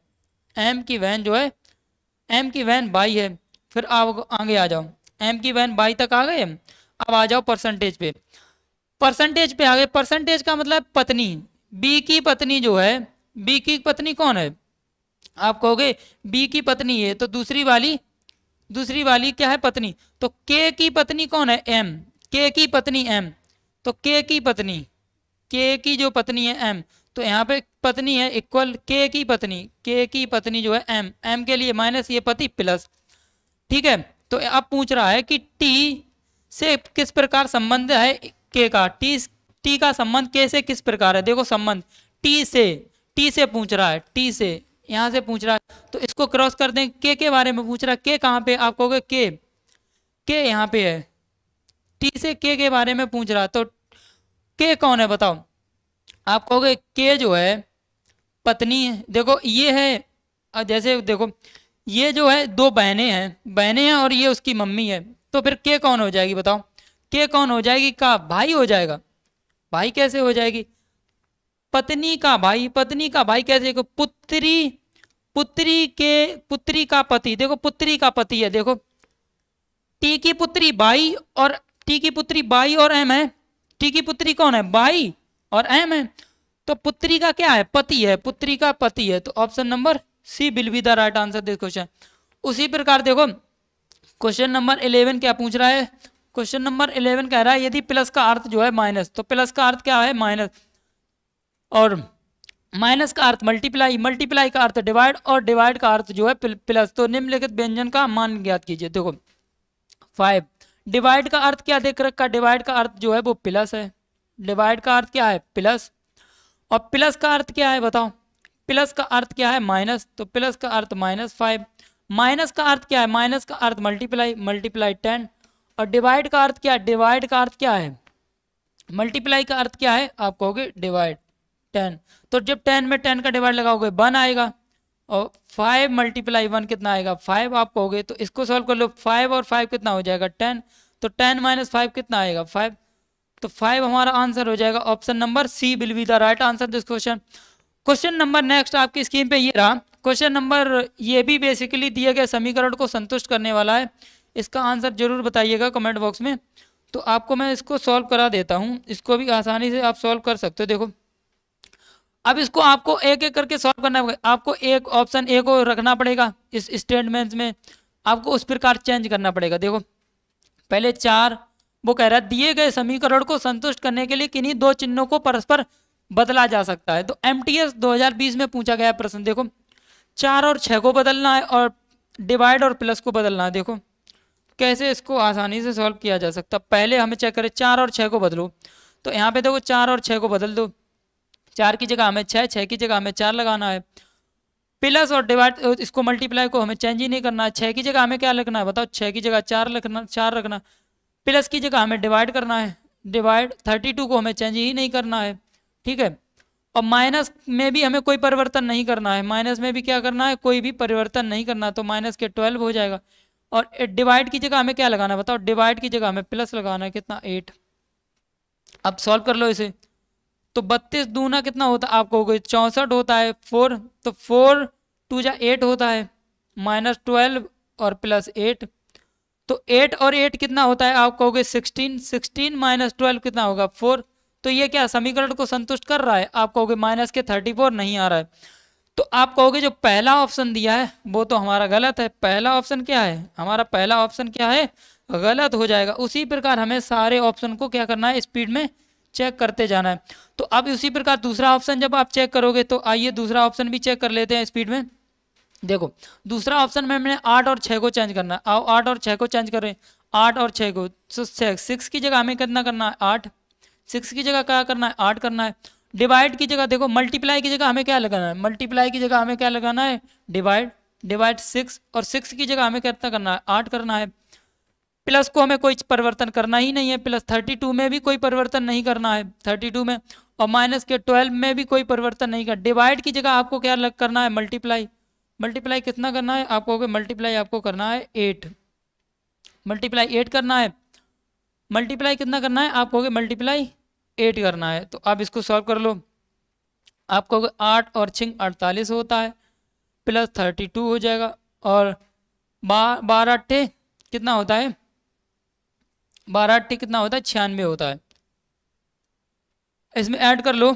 एम की बहन जो है, एम की बहन बाई है। फिर आप आगे आ जाओ, एम की बहन बाई तक आ गए, अब आ जाओ परसेंटेज पे, परसेंटेज पे आ गए। परसेंटेज का मतलब पत्नी, बी की पत्नी जो है, बी की पत्नी कौन है, आप कहोगे बी की पत्नी है, तो दूसरी वाली, दूसरी वाली क्या है पत्नी, तो के की पत्नी कौन है एम, के की पत्नी एम, तो के की पत्नी, के की जो पत्नी है एम, तो यहाँ पे पत्नी है इक्वल के की पत्नी, के की पत्नी जो है एम, एम के लिए माइनस ये पति प्लस, ठीक है। तो अब पूछ रहा है कि टी से किस प्रकार संबंध है के का, टी का संबंध के से किस प्रकार है, देखो संबंध टी से पूछ रहा है, टी से यहाँ से पूछ रहा है, तो इसको क्रॉस कर दें, के बारे में पूछ रहा है, के कहाँ पे, आप कहोगे के यहाँ पे है, टी से के बारे में पूछ रहा है, तो के कौन है बताओ, आप कहोगे के जो है पत्नी है, देखो ये है, जैसे देखो ये जो है दो बहनें हैं और ये उसकी मम्मी है, तो फिर के कौन हो जाएगी बताओ, के कौन हो जाएगी, का भाई हो जाएगा, भाई कैसे हो जाएगी, पत्नी का भाई, पत्नी का भाई कैसे, पुत्री, पुत्री का पति, देखो पुत्री का पति है, देखो टी की पुत्री बाई और टी की पुत्री बाई और एम है, टी की पुत्री कौन है बाई और एम है, तो पुत्री का क्या है पति है, पुत्री का पति है, तो option number C will be the right answer this question. उसी प्रकार देखो क्वेश्चन नंबर 11 क्या पूछ रहा है, क्वेश्चन नंबर 11 कह रहा है यदि प्लस का अर्थ जो है माइनस, तो प्लस का अर्थ क्या है माइनस, और माइनस का अर्थ मल्टीप्लाई, मल्टीप्लाई का अर्थ डिवाइड, और डिवाइड का अर्थ जो है प्लस, तो निम्नलिखित व्यंजन का मान ज्ञात कीजिए। देखो 5, डिवाइड का अर्थ क्या देख रखा, डिवाइड का अर्थ जो है वो प्लस है, डिवाइड का अर्थ क्या है प्लस, और प्लस का अर्थ क्या है बताओ, प्लस का अर्थ क्या है माइनस, तो प्लस का अर्थ -5, माइनस का अर्थ क्या है, माइनस का अर्थ मल्टीप्लाई, मल्टीप्लाई 10, और डिवाइड का अर्थ क्या है, डिवाइड का अर्थ क्या है, मल्टीप्लाई का अर्थ क्या है, आप कहोगे डिवाइड 10, तो जब 10 में 10 का डिवाइड लगाओगे 1 आएगा, और 5 × 1 कितना आएगा 5, आप कहोगे, तो इसको सॉल्व कर लो, 5 और 5 कितना हो जाएगा 10, तो 10 - 5 कितना आएगा 5, तो 5 हमारा आंसर हो जाएगा, option number C will be the right answer this question. Question number next आपकी स्क्रीन पे ये रहा, क्वेश्चन नंबर ये भी बेसिकली दिए गए समीकरण को संतुष्ट करने वाला है, इसका आंसर जरूर बताइएगा कमेंट बॉक्स में, तो आपको मैं इसको सॉल्व करा देता हूँ, इसको भी आसानी से आप सॉल्व कर सकते हो। देखो अब इसको आपको एक एक करके सॉल्व करना है, आपको एक ऑप्शन ए को रखना पड़ेगा इस स्टेटमेंट में, आपको उस प्रकार चेंज करना पड़ेगा। देखो पहले 4, वो कह रहा है दिए गए समीकरण को संतुष्ट करने के लिए किन्हीं दो चिन्हों को परस्पर बदला जा सकता है, तो MTS 2020 में पूछा गया प्रश्न, देखो 4 और 6 को बदलना है और डिवाइड और प्लस को बदलना है। देखो कैसे इसको आसानी से सॉल्व किया जा सकता, पहले हमें चेक करें 4 और 6 को बदलो, तो यहाँ पे देखो 4 और 6 को बदल दो, 4 की जगह हमें 6, 6 की जगह हमें 4 लगाना है, प्लस और डिवाइड इसको मल्टीप्लाई को हमें चेंज ही नहीं करना है, 6 की जगह हमें क्या लिखना है बताओ, 6 की जगह 4 रखना, प्लस की जगह हमें डिवाइड करना है, डिवाइड 32 को हमें चेंज ही नहीं करना है, ठीक है, और माइनस में भी हमें कोई परिवर्तन नहीं करना है, माइनस में भी क्या करना है कोई भी परिवर्तन नहीं करना, तो माइनस के 12 हो जाएगा, और डिवाइड की जगह हमें क्या लगाना है बताओ, डिवाइड की जगह हमें प्लस लगाना है, कितना 8। अब सॉल्व कर लो इसे, तो 32 दूना कितना होता है, आप कहोगे 64 होता है, 4 तो 4 2 जा 8 होता है, -12 और +8, तो 8 और 8 कितना होता है, आप कहोगे 16, 16 - 12 कितना होगा 4, तो ये क्या समीकरण को संतुष्ट कर रहा है, आप कहोगे माइनस के 34 नहीं आ रहा है, तो आप कहोगे जो पहला ऑप्शन दिया है वो तो हमारा गलत है, पहला ऑप्शन क्या है हमारा, पहला ऑप्शन क्या है गलत हो जाएगा। उसी प्रकार हमें सारे ऑप्शन को क्या करना है स्पीड में चेक करते जाना है, तो अब उसी प्रकार दूसरा ऑप्शन जब आप चेक करोगे, तो आइए दूसरा ऑप्शन भी चेक कर लेते हैं स्पीड में। देखो दूसरा ऑप्शन में हमने 8 और 6 को चेंज करना है, आओ 8 और 6 को चेंज कर रहे हैं, 8 और 6 को, तो 6 की जगह हमें कितना करना है 8, 6 की जगह क्या करना है 8 करना है। डिवाइड की जगह देखो, मल्टीप्लाई की जगह हमें क्या लगाना है, मल्टीप्लाई की जगह हमें क्या लगाना है डिवाइड, डिवाइड 6, और 6 की जगह हमें कितना करना है 8 करना है। प्लस को हमें कोई परिवर्तन करना ही नहीं है, प्लस 32 में भी कोई परिवर्तन नहीं करना है 32 में, और माइनस के 12 में भी कोई परिवर्तन नहीं कर। डिवाइड की जगह आपको क्या करना है मल्टीप्लाई, मल्टीप्लाई कितना करना है आपको, मल्टीप्लाई आपको करना है 8, मल्टीप्लाई 8 करना है, मल्टीप्लाई कितना करना है आप कहोगे मल्टीप्लाई 8 करना है। तो आप इसको सॉल्व कर लो, आप कहोगे 8 और 6 48 होता है, प्लस 32 हो जाएगा, और 12 अट्ठे कितना होता है, 12 अट्ठे कितना होता है 96 होता है। इसमें ऐड कर लो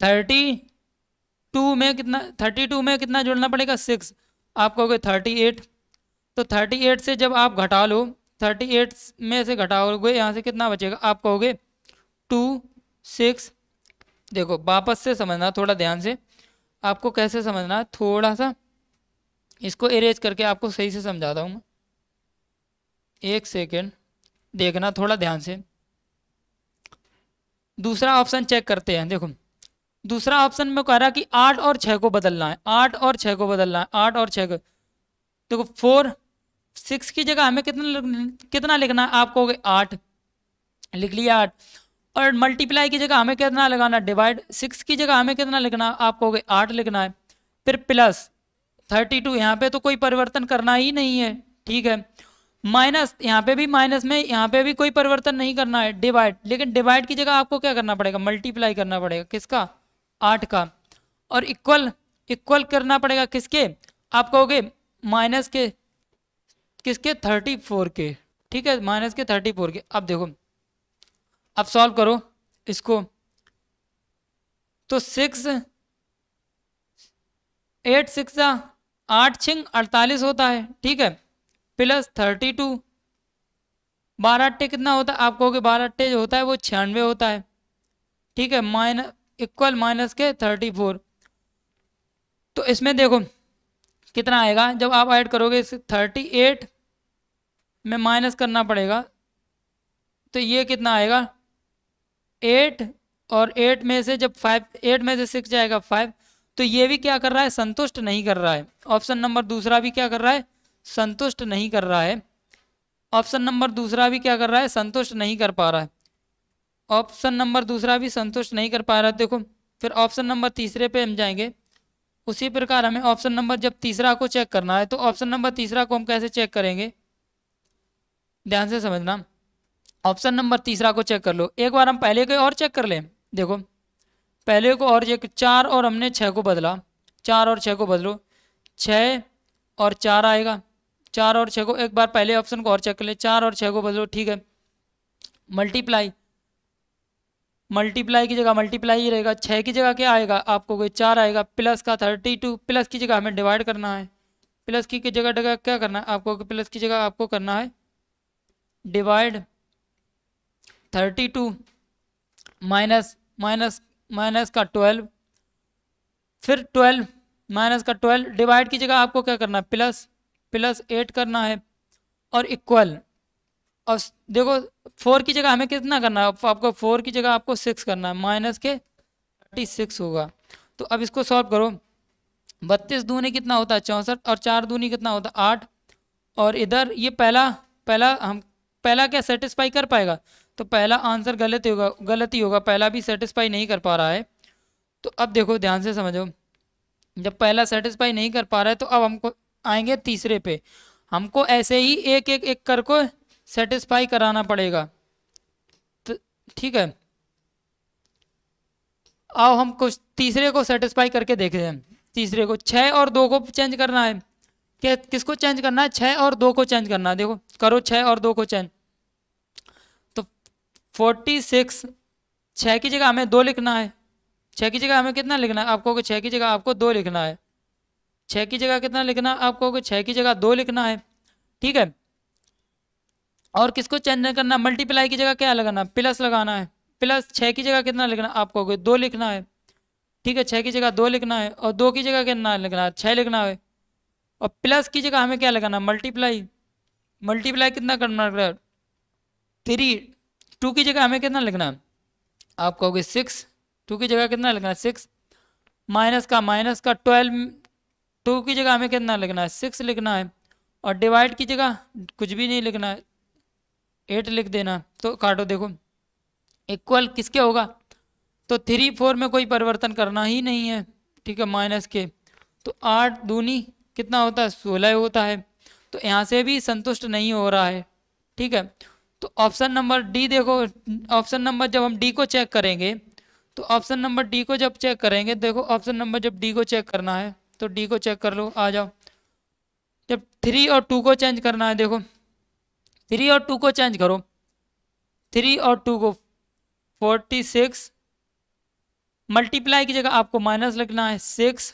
32 में कितना, 32 में कितना जोड़ना पड़ेगा 6, आप कहोगे 38, तो 38 से जब आप घटा लो, 38 में से घटाओगे यहाँ से कितना बचेगा, आप कहोगे 2 6। देखो वापस से समझना थोड़ा ध्यान से, आपको कैसे समझना है, थोड़ा सा इसको इरेज करके आपको सही से समझाता हूँ मैं, एक सेकेंड देखना थोड़ा ध्यान से। दूसरा ऑप्शन चेक करते हैं, देखो दूसरा ऑप्शन में कह रहा कि 8 और 6 को बदलना है, 8 और 6 को बदलना है, 8 और 6 को, देखो 4 6 की जगह हमें कितना लिखना है, आप कहोगे 8, लिख लिया 8, और मल्टीप्लाई की जगह हमें कितना लगाना है डिवाइड, 6 की जगह हमें कितना लिखना है आप कहोगे 8 लिखना है, फिर प्लस 32, यहाँ पे तो कोई परिवर्तन करना ही नहीं है, ठीक है, माइनस यहाँ पे भी माइनस में, यहाँ पे भी कोई परिवर्तन नहीं करना है, डिवाइड, लेकिन डिवाइड की जगह आपको क्या करना पड़ेगा मल्टीप्लाई करना पड़ेगा, किसका 8 का, और इक्वल, इक्वल करना पड़ेगा किसके, आप कहोगे माइनस के किसके 34 के, ठीक है माइनस के 34 के। अब देखो अब सॉल्व करो इसको, तो 6 8 6 8 6 48 होता है, ठीक है, प्लस 32, 12 अट्ठे कितना होता है आप कहोगे 12 अट्ठे जो होता है वो 96 होता है, ठीक है, माइनस इक्वल माइनस के 34। तो इसमें देखो कितना आएगा, जब आप ऐड करोगे इस 38 में माइनस करना पड़ेगा, तो ये कितना आएगा 8, और 8 में से जब 5, 8 में से 6 जाएगा 5, तो ये भी क्या कर रहा है संतुष्ट नहीं कर रहा है, ऑप्शन नंबर दूसरा भी क्या कर रहा है संतुष्ट नहीं कर रहा है, ऑप्शन नंबर दूसरा भी क्या कर रहा है संतुष्ट नहीं कर पा रहा है, ऑप्शन नंबर दूसरा भी संतुष्ट नहीं कर पा रहा है। देखो फिर ऑप्शन नंबर तीसरे पे हम जाएंगे, उसी प्रकार हमें ऑप्शन नंबर जब तीसरा को चेक करना है, तो ऑप्शन नंबर तीसरा को हम कैसे चेक करेंगे, ध्यान से समझना, ऑप्शन नंबर तीसरा को चेक कर लो, एक बार हम पहले को और चेक कर लें, देखो पहले को और चेक, 4 और हमने 6 को बदला, 4 और 6 को बदलो, 6 और 4 आएगा, 4 और 6 को एक बार पहले ऑप्शन को और चेक कर ले, 4 और 6 को बदलो, ठीक है, मल्टीप्लाई, मल्टीप्लाई की जगह मल्टीप्लाई ही रहेगा, 6 की जगह क्या आएगा आपको कोई 4 आएगा, प्लस का 32, प्लस की जगह हमें डिवाइड करना है, प्लस की जगह क्या करना है आपको, प्लस की जगह आपको करना है डिवाइड 32 माइनस माइनस माइनस का 12, फिर 12 माइनस का 12, डिवाइड की जगह आपको क्या करना है प्लस, प्लस 8 करना है, और इक्वल, और देखो 4 की जगह हमें कितना करना है आपको, 4 की जगह आपको 6 करना है, माइनस के 36 होगा। तो अब इसको सॉल्व करो, 32 दूनी कितना होता है 64, और 4 दूनी कितना होता है 8, और इधर ये पहला क्या सेटिस्फाई कर पाएगा, तो पहला आंसर गलत होगा, गलत ही होगा, पहला भी सेटिस्फाई नहीं कर पा रहा है। तो अब देखो ध्यान से समझो, जब पहला सेटिस्फाई नहीं कर पा रहा है, तो अब हमको आएंगे तीसरे पे, हमको ऐसे ही एक एक एक कर को सेटिस्फाई कराना पड़ेगा, तो ठीक है, आओ हम कुछ तीसरे को सेटिस्फाई करके देखते हैं। तीसरे को 6 और 2 को चेंज करना है, क्या किसको चेंज करना है 6 और 2 को चेंज करना है, देखो करो 6 और 2 को चेंज, तो 46, 6 की जगह हमें 2 लिखना है, 6 की जगह हमें कितना लिखना है आपको, 6 की जगह आपको 2 लिखना है, 6 की जगह कितना लिखना है आपको, 6 की जगह 2 लिखना है, ठीक है, और किसको चेंज नहीं करना, मल्टीप्लाई की जगह क्या लगाना प्लस लगाना है, प्लस 6 की जगह कितना लिखना आपको 2 लिखना है, ठीक है, 6 की जगह 2 लिखना है, और 2 की जगह कितना लिखना है 6 लिखना है, और प्लस की जगह हमें क्या लगाना मल्टीप्लाई, मल्टीप्लाई कितना करना है, 3, 2 की जगह हमें कितना लिखना है, आप कहोगे 6, 2 की जगह कितना लिखना है 6, माइनस का 12, 2 की जगह हमें कितना लिखना है 6 लिखना है, और डिवाइड की जगह कुछ भी नहीं लिखना है, 8 लिख देना। तो काटो, देखो इक्वल किसके होगा, तो 3, 4 में कोई परिवर्तन करना ही नहीं है, ठीक है, माइनस के, तो 8 दूनी कितना होता है 16 होता है। तो यहाँ से भी संतुष्ट नहीं हो रहा है, ठीक है। तो ऑप्शन नंबर डी देखो, ऑप्शन नंबर जब हम डी को चेक करेंगे, तो ऑप्शन नंबर डी को जब चेक करेंगे, देखो ऑप्शन नंबर जब डी को चेक करना है तो डी को चेक कर लो, आ जाओ। जब 3 और 2 को चेंज करना है, देखो 3 और 2 को चेंज करो, 3 और 2 को 46, मल्टीप्लाई की जगह आपको माइनस लिखना है 6,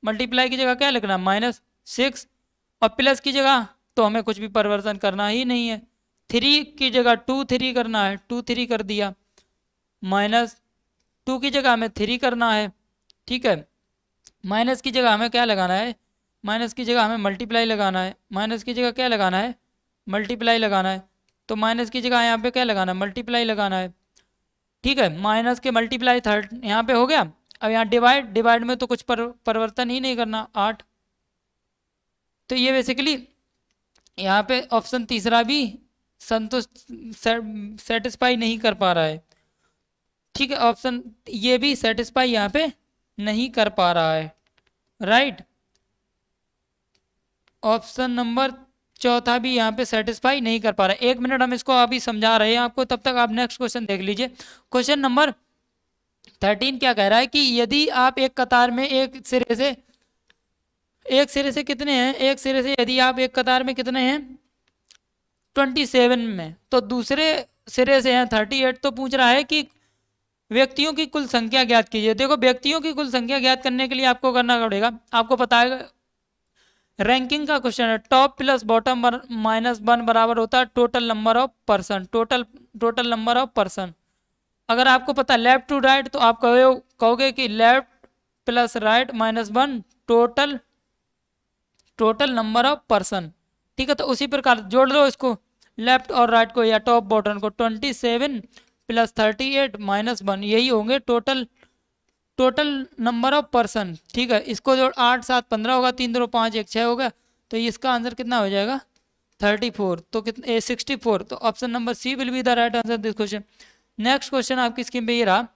मल्टीप्लाई की जगह क्या लिखना है -6, और प्लस की जगह तो हमें कुछ भी परिवर्तन करना ही नहीं है, 3 की जगह 2 3 करना है, 2 3 कर दिया, -2 की जगह हमें 3 करना है, ठीक है। माइनस की जगह हमें क्या लगाना है, माइनस की जगह हमें मल्टीप्लाई लगाना है, माइनस की जगह क्या लगाना है, मल्टीप्लाई लगाना है। तो माइनस की जगह यहाँ पे क्या लगाना है, मल्टीप्लाई लगाना है, ठीक है। माइनस के मल्टीप्लाई 3 यहाँ पे हो गया। अब यहाँ डिवाइड में तो कुछ परिवर्तन ही नहीं करना, 8। तो ये बेसिकली यहाँ पे ऑप्शन तीसरा भी संतुष्ट सेटिस्फाई नहीं कर पा रहा है, ठीक है। ऑप्शन ये भी सेटिस्फाई यहाँ पे नहीं कर पा रहा है, राइट। ऑप्शन नंबर चौथा भी यहाँ पे सेटिस्फाई नहीं कर पा रहा है। 1 मिनट हम इसको अभी समझा रहे हैं आपको, तब तक आप नेक्स्ट क्वेश्चन देख लीजिए। क्वेश्चन नंबर 13 क्या कह रहा है कि यदि आप एक कतार में एक सिरे से कितने हैं, एक सिरे से यदि आप एक कतार में कितने हैं 27 में, तो दूसरे सिरे से हैं 38, तो पूछ रहा है कि व्यक्तियों की कुल संख्या ज्ञात कीजिए। देखो व्यक्तियों की कुल संख्या ज्ञात करने के लिए आपको करना पड़ेगा, आपको पता है रैंकिंग का क्वेश्चन है, टॉप प्लस बॉटम -1 बराबर होता है total number of person, total number of person. अगर आपको पता है लेफ्ट टू राइट, तो आप कहोगे कि left plus right -1 total number of person, ठीक है। तो उसी प्रकार जोड़ लो इसको, लेफ्ट और राइट को या टॉप बॉटम को, 27 प्लस 38 -1, यही होंगे टोटल नंबर ऑफ पर्सन, ठीक है। इसको जोड़ 8 7 15 होगा, 3 2 5 1 6 होगा, तो इसका आंसर कितना हो जाएगा 34, तो कितना 64। तो option number C will be the right answer this question. Next question आपकी स्क्रीन पे ये रहा,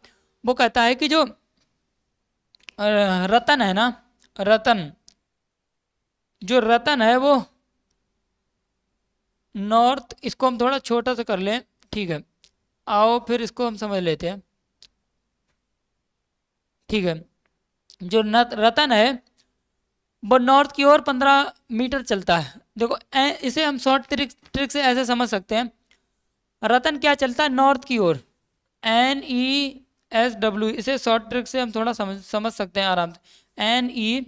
वो कहता है कि जो रतन है ना, जो रतन है वो नॉर्थ, इसको हम थोड़ा छोटा सा कर लें, ठीक है। आओ फिर इसको हम समझ लेते हैं, ठीक है। जो रतन है वो नॉर्थ की ओर 15 मीटर चलता है। देखो इसे हम शॉर्ट ट्रिक से ऐसे समझ सकते हैं, रतन क्या चलता है नॉर्थ की ओर, NESW, इसे शॉर्ट ट्रिक से हम थोड़ा समझ सकते हैं आराम से, NE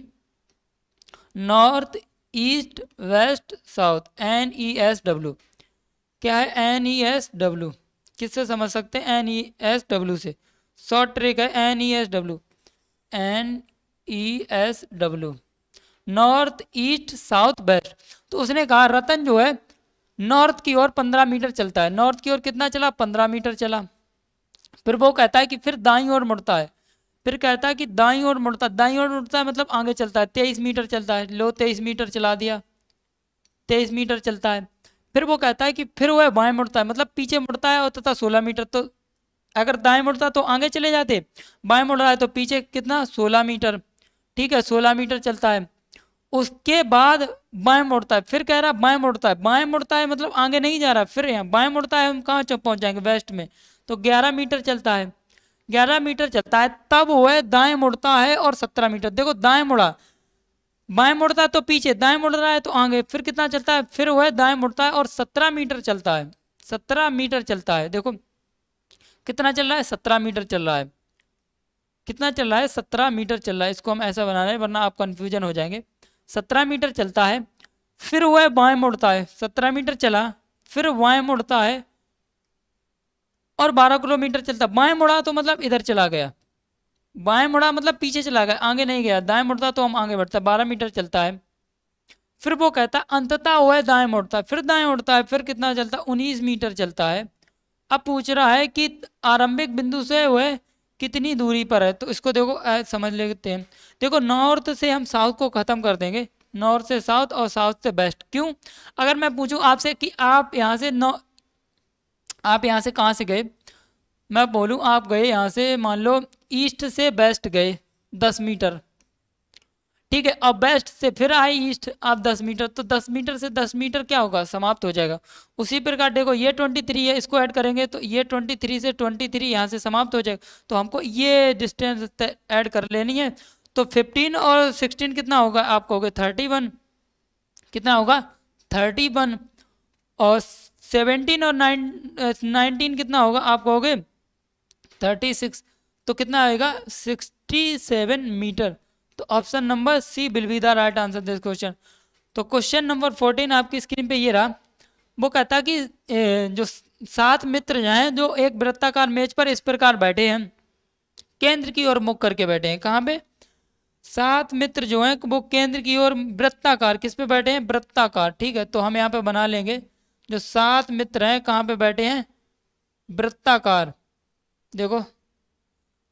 north east west south, NESW क्या है, NESW किससे समझ सकते हैं, NESW से, शॉर्ट ट्रिक है NESW north east south west. तो उसने कहा रतन जो है नॉर्थ की ओर 15 मीटर चलता है, नॉर्थ की ओर कितना चला 15 मीटर चला। फिर वो कहता है कि फिर दाईं ओर मुड़ता है, फिर कहता है कि दाईं ओर मुड़ता है मतलब आगे चलता है, 23 मीटर चलता है, लो 23 मीटर चला दिया, 23 मीटर चलता है। फिर वो कहता है कि फिर वह बाएं मुड़ता है, मतलब पीछे मुड़ता है, और तथा 16 मीटर, तो अगर दाएं मुड़ता तो आगे चले जाते, बाएं मुड़ रहा है तो पीछे कितना 16 मीटर, ठीक है, 16 मीटर चलता है। उसके बाद बाएं मुड़ता है, फिर कह रहा है बाएं मुड़ता है मतलब आगे नहीं जा रहा, फिर यहाँ बाएं मुड़ता है, हम कहाँ पहुंच जाएंगे वेस्ट में, तो 11 मीटर चलता है, 11 मीटर चलता है, तब वह दाएं मुड़ता है और 17 मीटर, देखो दाएं मुड़ा, बाएं मुड़ता है तो पीछे, दाएं मुड़ रहा है तो आगे, फिर कितना चलता है, फिर वह दाएं मुड़ता है और 17 मीटर चलता है, 17 मीटर चलता है। देखो कितना चल रहा है 17 मीटर चल रहा है, कितना चल रहा है 17 मीटर चल रहा है। इसको हम ऐसा बना रहे हैं वरना आप कंफ्यूजन हो जाएंगे। 17 मीटर चलता है, फिर वह बाएं मुड़ता है, 17 मीटर चला फिर बाएं मुड़ता है और 12 किलोमीटर चलता, बाएं मुड़ा तो मतलब इधर चला गया, बाएं मुड़ा मतलब पीछे चला गया, आगे नहीं गया, दाएं मुड़ता तो हम आगे बढ़ता, 12 मीटर चलता है, फिर वो कहता है अंततः वह दाएं मुड़ता है, फिर दाएं उड़ता है, फिर कितना चलता है, 19 मीटर चलता है। अब पूछ रहा है कि आरंभिक बिंदु से वह कितनी दूरी पर है। तो इसको देखो समझ लेते हैं। देखो नॉर्थ से हम साउथ को खत्म कर देंगे, नॉर्थ से साउथ और साउथ से वेस्ट। क्यों? अगर मैं पूछूं आपसे कि आप यहाँ से आप यहाँ से कहाँ से गए, मैं बोलूँ आप गए यहाँ से मान लो ईस्ट से वेस्ट गए 10 मीटर, ठीक है, अब वेस्ट से फिर आए ईस्ट आप 10 मीटर, तो 10 मीटर से 10 मीटर क्या होगा, समाप्त हो जाएगा। उसी प्रकार देखो ये 23 है, इसको ऐड करेंगे तो ये 23 से 23 यहाँ से समाप्त हो जाएगा। तो हमको ये डिस्टेंस ऐड कर लेनी है। तो 15 और 16 कितना होगा, आप कहोगे 31, कितना होगा 31, और 17 और 19 कितना होगा, आप कहोगे 36, तो कितना आएगा 67 मीटर। तो option number C will be the right answer this question. तो क्वेश्चन नंबर 14 आपकी स्क्रीन पे ये रहा। वो कहता कि जो 7 मित्र हैं जो एक वृत्ताकार मेज पर इस प्रकार बैठे हैं, केंद्र की ओर मुख करके बैठे हैं। कहाँ पे? 7 मित्र जो हैं वो केंद्र की ओर वृत्ताकार, किस पे बैठे हैं, वृत्ताकार, ठीक है। तो हम यहाँ पे बना लेंगे जो 7 मित्र हैं कहाँ पे बैठे हैं, वृत्ताकार। देखो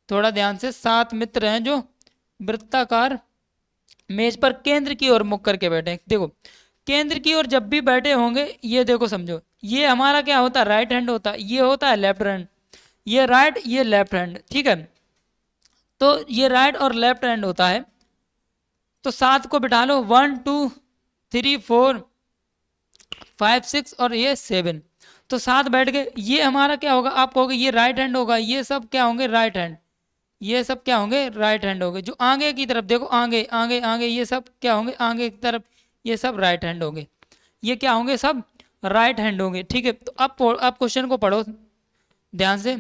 थोड़ा ध्यान से, 7 मित्र हैं जो वृत्ताकार मेज पर केंद्र की ओर मुख करके बैठे हैं। देखो केंद्र की ओर जब भी बैठे होंगे, ये देखो समझो, ये हमारा क्या होता है, राइट हैंड होता है, ये होता है लेफ्ट हैंड, ये राइट ये लेफ्ट हैंड, ठीक है। तो ये राइट और लेफ्ट हैंड होता है। तो 7 को बिठा लो, 1 2 3 4 5 6 और ये 7, तो 7 बैठ गए। ये हमारा क्या होगा, आप कहोगे ये राइट हैंड होगा, ये सब क्या होंगे, राइट हैंड, ये सब क्या होंगे, राइट हैंड होंगे। जो आगे की तरफ देखो, आगे आगे आगे, ये सब क्या होंगे, आगे की तरफ, ये सब राइट हैंड होंगे, ये क्या होंगे, सब राइट हैंड होंगे, ठीक है। तो अब क्वेश्चन को पढ़ो ध्यान से।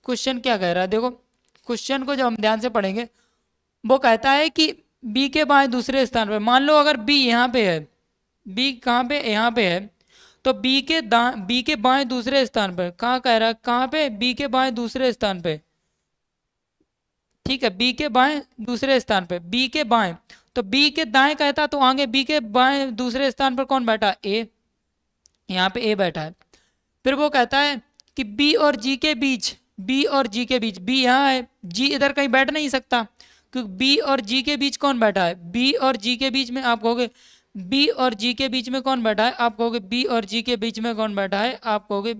क्वेश्चन क्या कह रहा है, देखो क्वेश्चन को जब हम ध्यान से पढ़ेंगे, वो कहता है कि बी के बाएं दूसरे स्थान पर, मान लो अगर बी यहाँ पे है, बी कहाँ पे, यहाँ पे है, तो बी के बाएं दूसरे स्थान पर, कहाँ कह रहा है, कहाँ पे, बी के बाएं दूसरे स्थान पे, ठीक है, बी के बाएं दूसरे स्थान पे, बी के बाएं, तो बी के दाएं कहता तो आगे बी के बाएं दूसरे स्थान पर कौन बैठा, ए, यहाँ पे ए बैठा है। फिर वो कहता है कि बी और जी के बीच, बी और जी के बीच, बी यहाँ है, जी इधर कहीं बैठ नहीं सकता, क्योंकि बी और जी के बीच कौन बैठा है, बी और जी के बीच में, आप कहोगे बी और जी के बीच में कौन बैठा है, आप कहोगे बी और जी के बीच में कौन बैठा है, आप कहोगे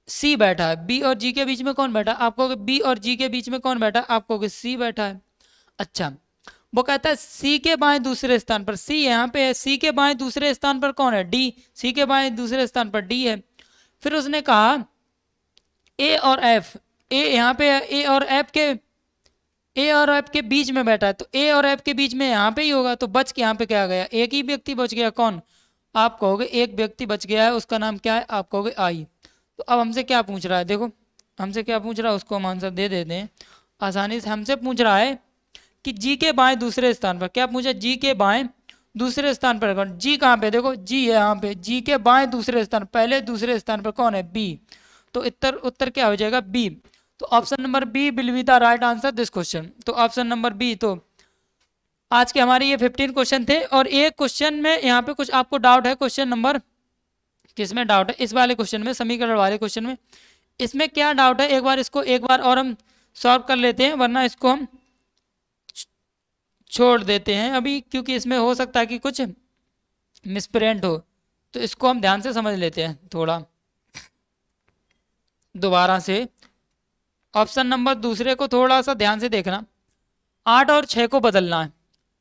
सी बैठा है। बी और जी के बीच में कौन बैठा है, आप कहोगे बी और जी के बीच में कौन बैठा है, आप कहोगे सी बैठा है। अच्छा, वो कहता है सी के बाएं दूसरे स्थान पर, सी यहाँ पे है, सी के बाएं दूसरे स्थान पर कौन है, डी, सी के बाएं दूसरे स्थान पर डी है। फिर उसने कहा ए और एफ, ए यहाँ पे है, ए और एफ के बीच में बैठा है, तो ए और एफ के बीच में यहाँ पे ही होगा, तो बच के यहाँ पे क्या गया, एक ही व्यक्ति बच गया, कौन, आप कहोगे एक व्यक्ति बच गया है, उसका नाम क्या है, आप कहोगे आई। तो अब हमसे क्या पूछ रहा है, देखो हमसे क्या पूछ रहा है, उसको हम आंसर दे देते हैं आसानी से। हमसे पूछ रहा है कि जी के बाएं दूसरे स्थान पर, क्या पूछा, जी के बाएं दूसरे स्थान पर कौन, जी कहाँ पे, देखो जी है यहाँ पे, जी के बाएं दूसरे स्थान, पहले दूसरे स्थान पर कौन है, बी, तो उत्तर क्या हो जाएगा, बी। तो option number B will be the right answer this question. तो ऑप्शन नंबर बी। तो आज के हमारे ये 15 क्वेश्चन थे, और एक क्वेश्चन में यहाँ पे कुछ आपको डाउट है, क्वेश्चन नंबर किसमें डाउट है, इस वाले क्वेश्चन में, समीकरण वाले क्वेश्चन में, इसमें क्या डाउट है, एक बार इसको एक बार और हम सॉल्व कर लेते हैं, वरना इसको हम छोड़ देते हैं अभी, क्योंकि इसमें हो सकता है कि कुछ मिसप्रिंट हो, तो इसको हम ध्यान से समझ लेते हैं थोड़ा दोबारा से। ऑप्शन नंबर दूसरे को थोड़ा सा ध्यान से देखना, 8 और 6 को बदलना है,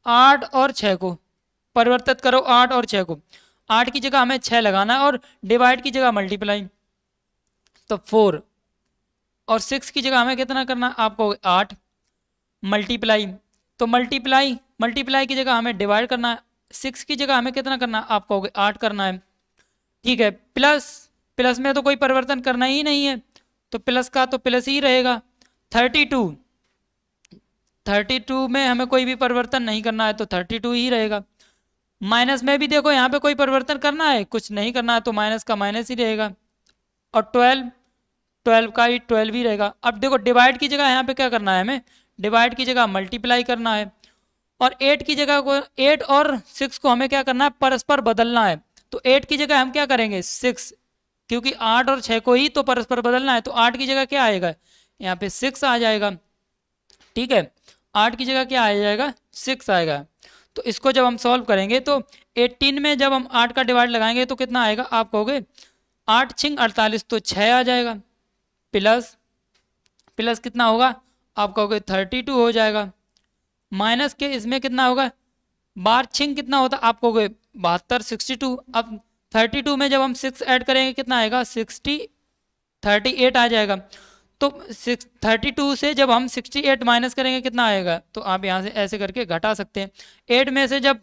8 और 6 को परिवर्तित करो, 8 और 6 को, 8 की जगह हमें 6 लगाना है, और डिवाइड की जगह मल्टीप्लाई, तो 4, और 6 की जगह हमें कितना करना है, आपको 8, मल्टीप्लाई, तो मल्टीप्लाई की जगह हमें डिवाइड करना है, 6 की जगह हमें कितना करना है, आप कहोगे 8 करना है, ठीक है। प्लस में तो कोई परिवर्तन करना ही नहीं है, तो प्लस का तो प्लस ही रहेगा। 32 में हमें कोई भी परिवर्तन नहीं करना है, तो 32 ही रहेगा। माइनस में भी देखो यहाँ पे कोई परिवर्तन करना है, कुछ नहीं करना है, तो माइनस का माइनस ही रहेगा, और 12 का ही 12 ही रहेगा। अब देखो डिवाइड की जगह यहाँ पे क्या करना है, हमें डिवाइड की जगह मल्टीप्लाई करना है, और 8 की जगह को 8 और 6 को हमें क्या करना है, परस्पर बदलना है। तो 8 की जगह हम क्या करेंगे 6, क्योंकि 8 और 6 को ही तो परस्पर बदलना है, तो 8 की जगह क्या आएगा, यहाँ पे 6 आ जाएगा। ठीक है, 8 की जगह क्या आ जाएगा 6 आएगा। तो इसको जब हम सॉल्व करेंगे तो 18 में जब हम 8 का डिवाइड लगाएंगे तो कितना आएगा, आप कहोगे 8 छिंग 48, तो 6 आ जाएगा। प्लस प्लस कितना होगा, आप कहोगे 32 हो जाएगा। माइनस के इसमें कितना होगा, 12 छिंग कितना होता, आप कहोगे 72 62। अब 32 में जब हम 6 ऐड करेंगे कितना आएगा 38 आ जाएगा। तो 32 से जब हम 68 माइनस करेंगे कितना आएगा, तो आप यहाँ से ऐसे करके घटा सकते हैं। 8 में से जब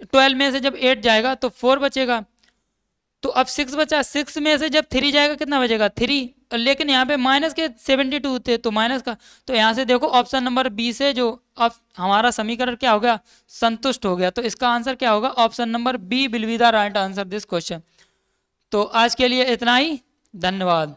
12 में से जब 8 जाएगा तो 4 बचेगा। तो अब 6 बचा, 6 में से जब 3 जाएगा कितना बचेगा 3, लेकिन यहाँ पे माइनस के 72 थे तो माइनस का, तो यहाँ से देखो ऑप्शन नंबर बी से जो अब हमारा समीकरण क्या हो गया, संतुष्ट हो गया। तो इसका आंसर क्या होगा, option number B will be the right answer this question. तो आज के लिए इतना ही, धन्यवाद।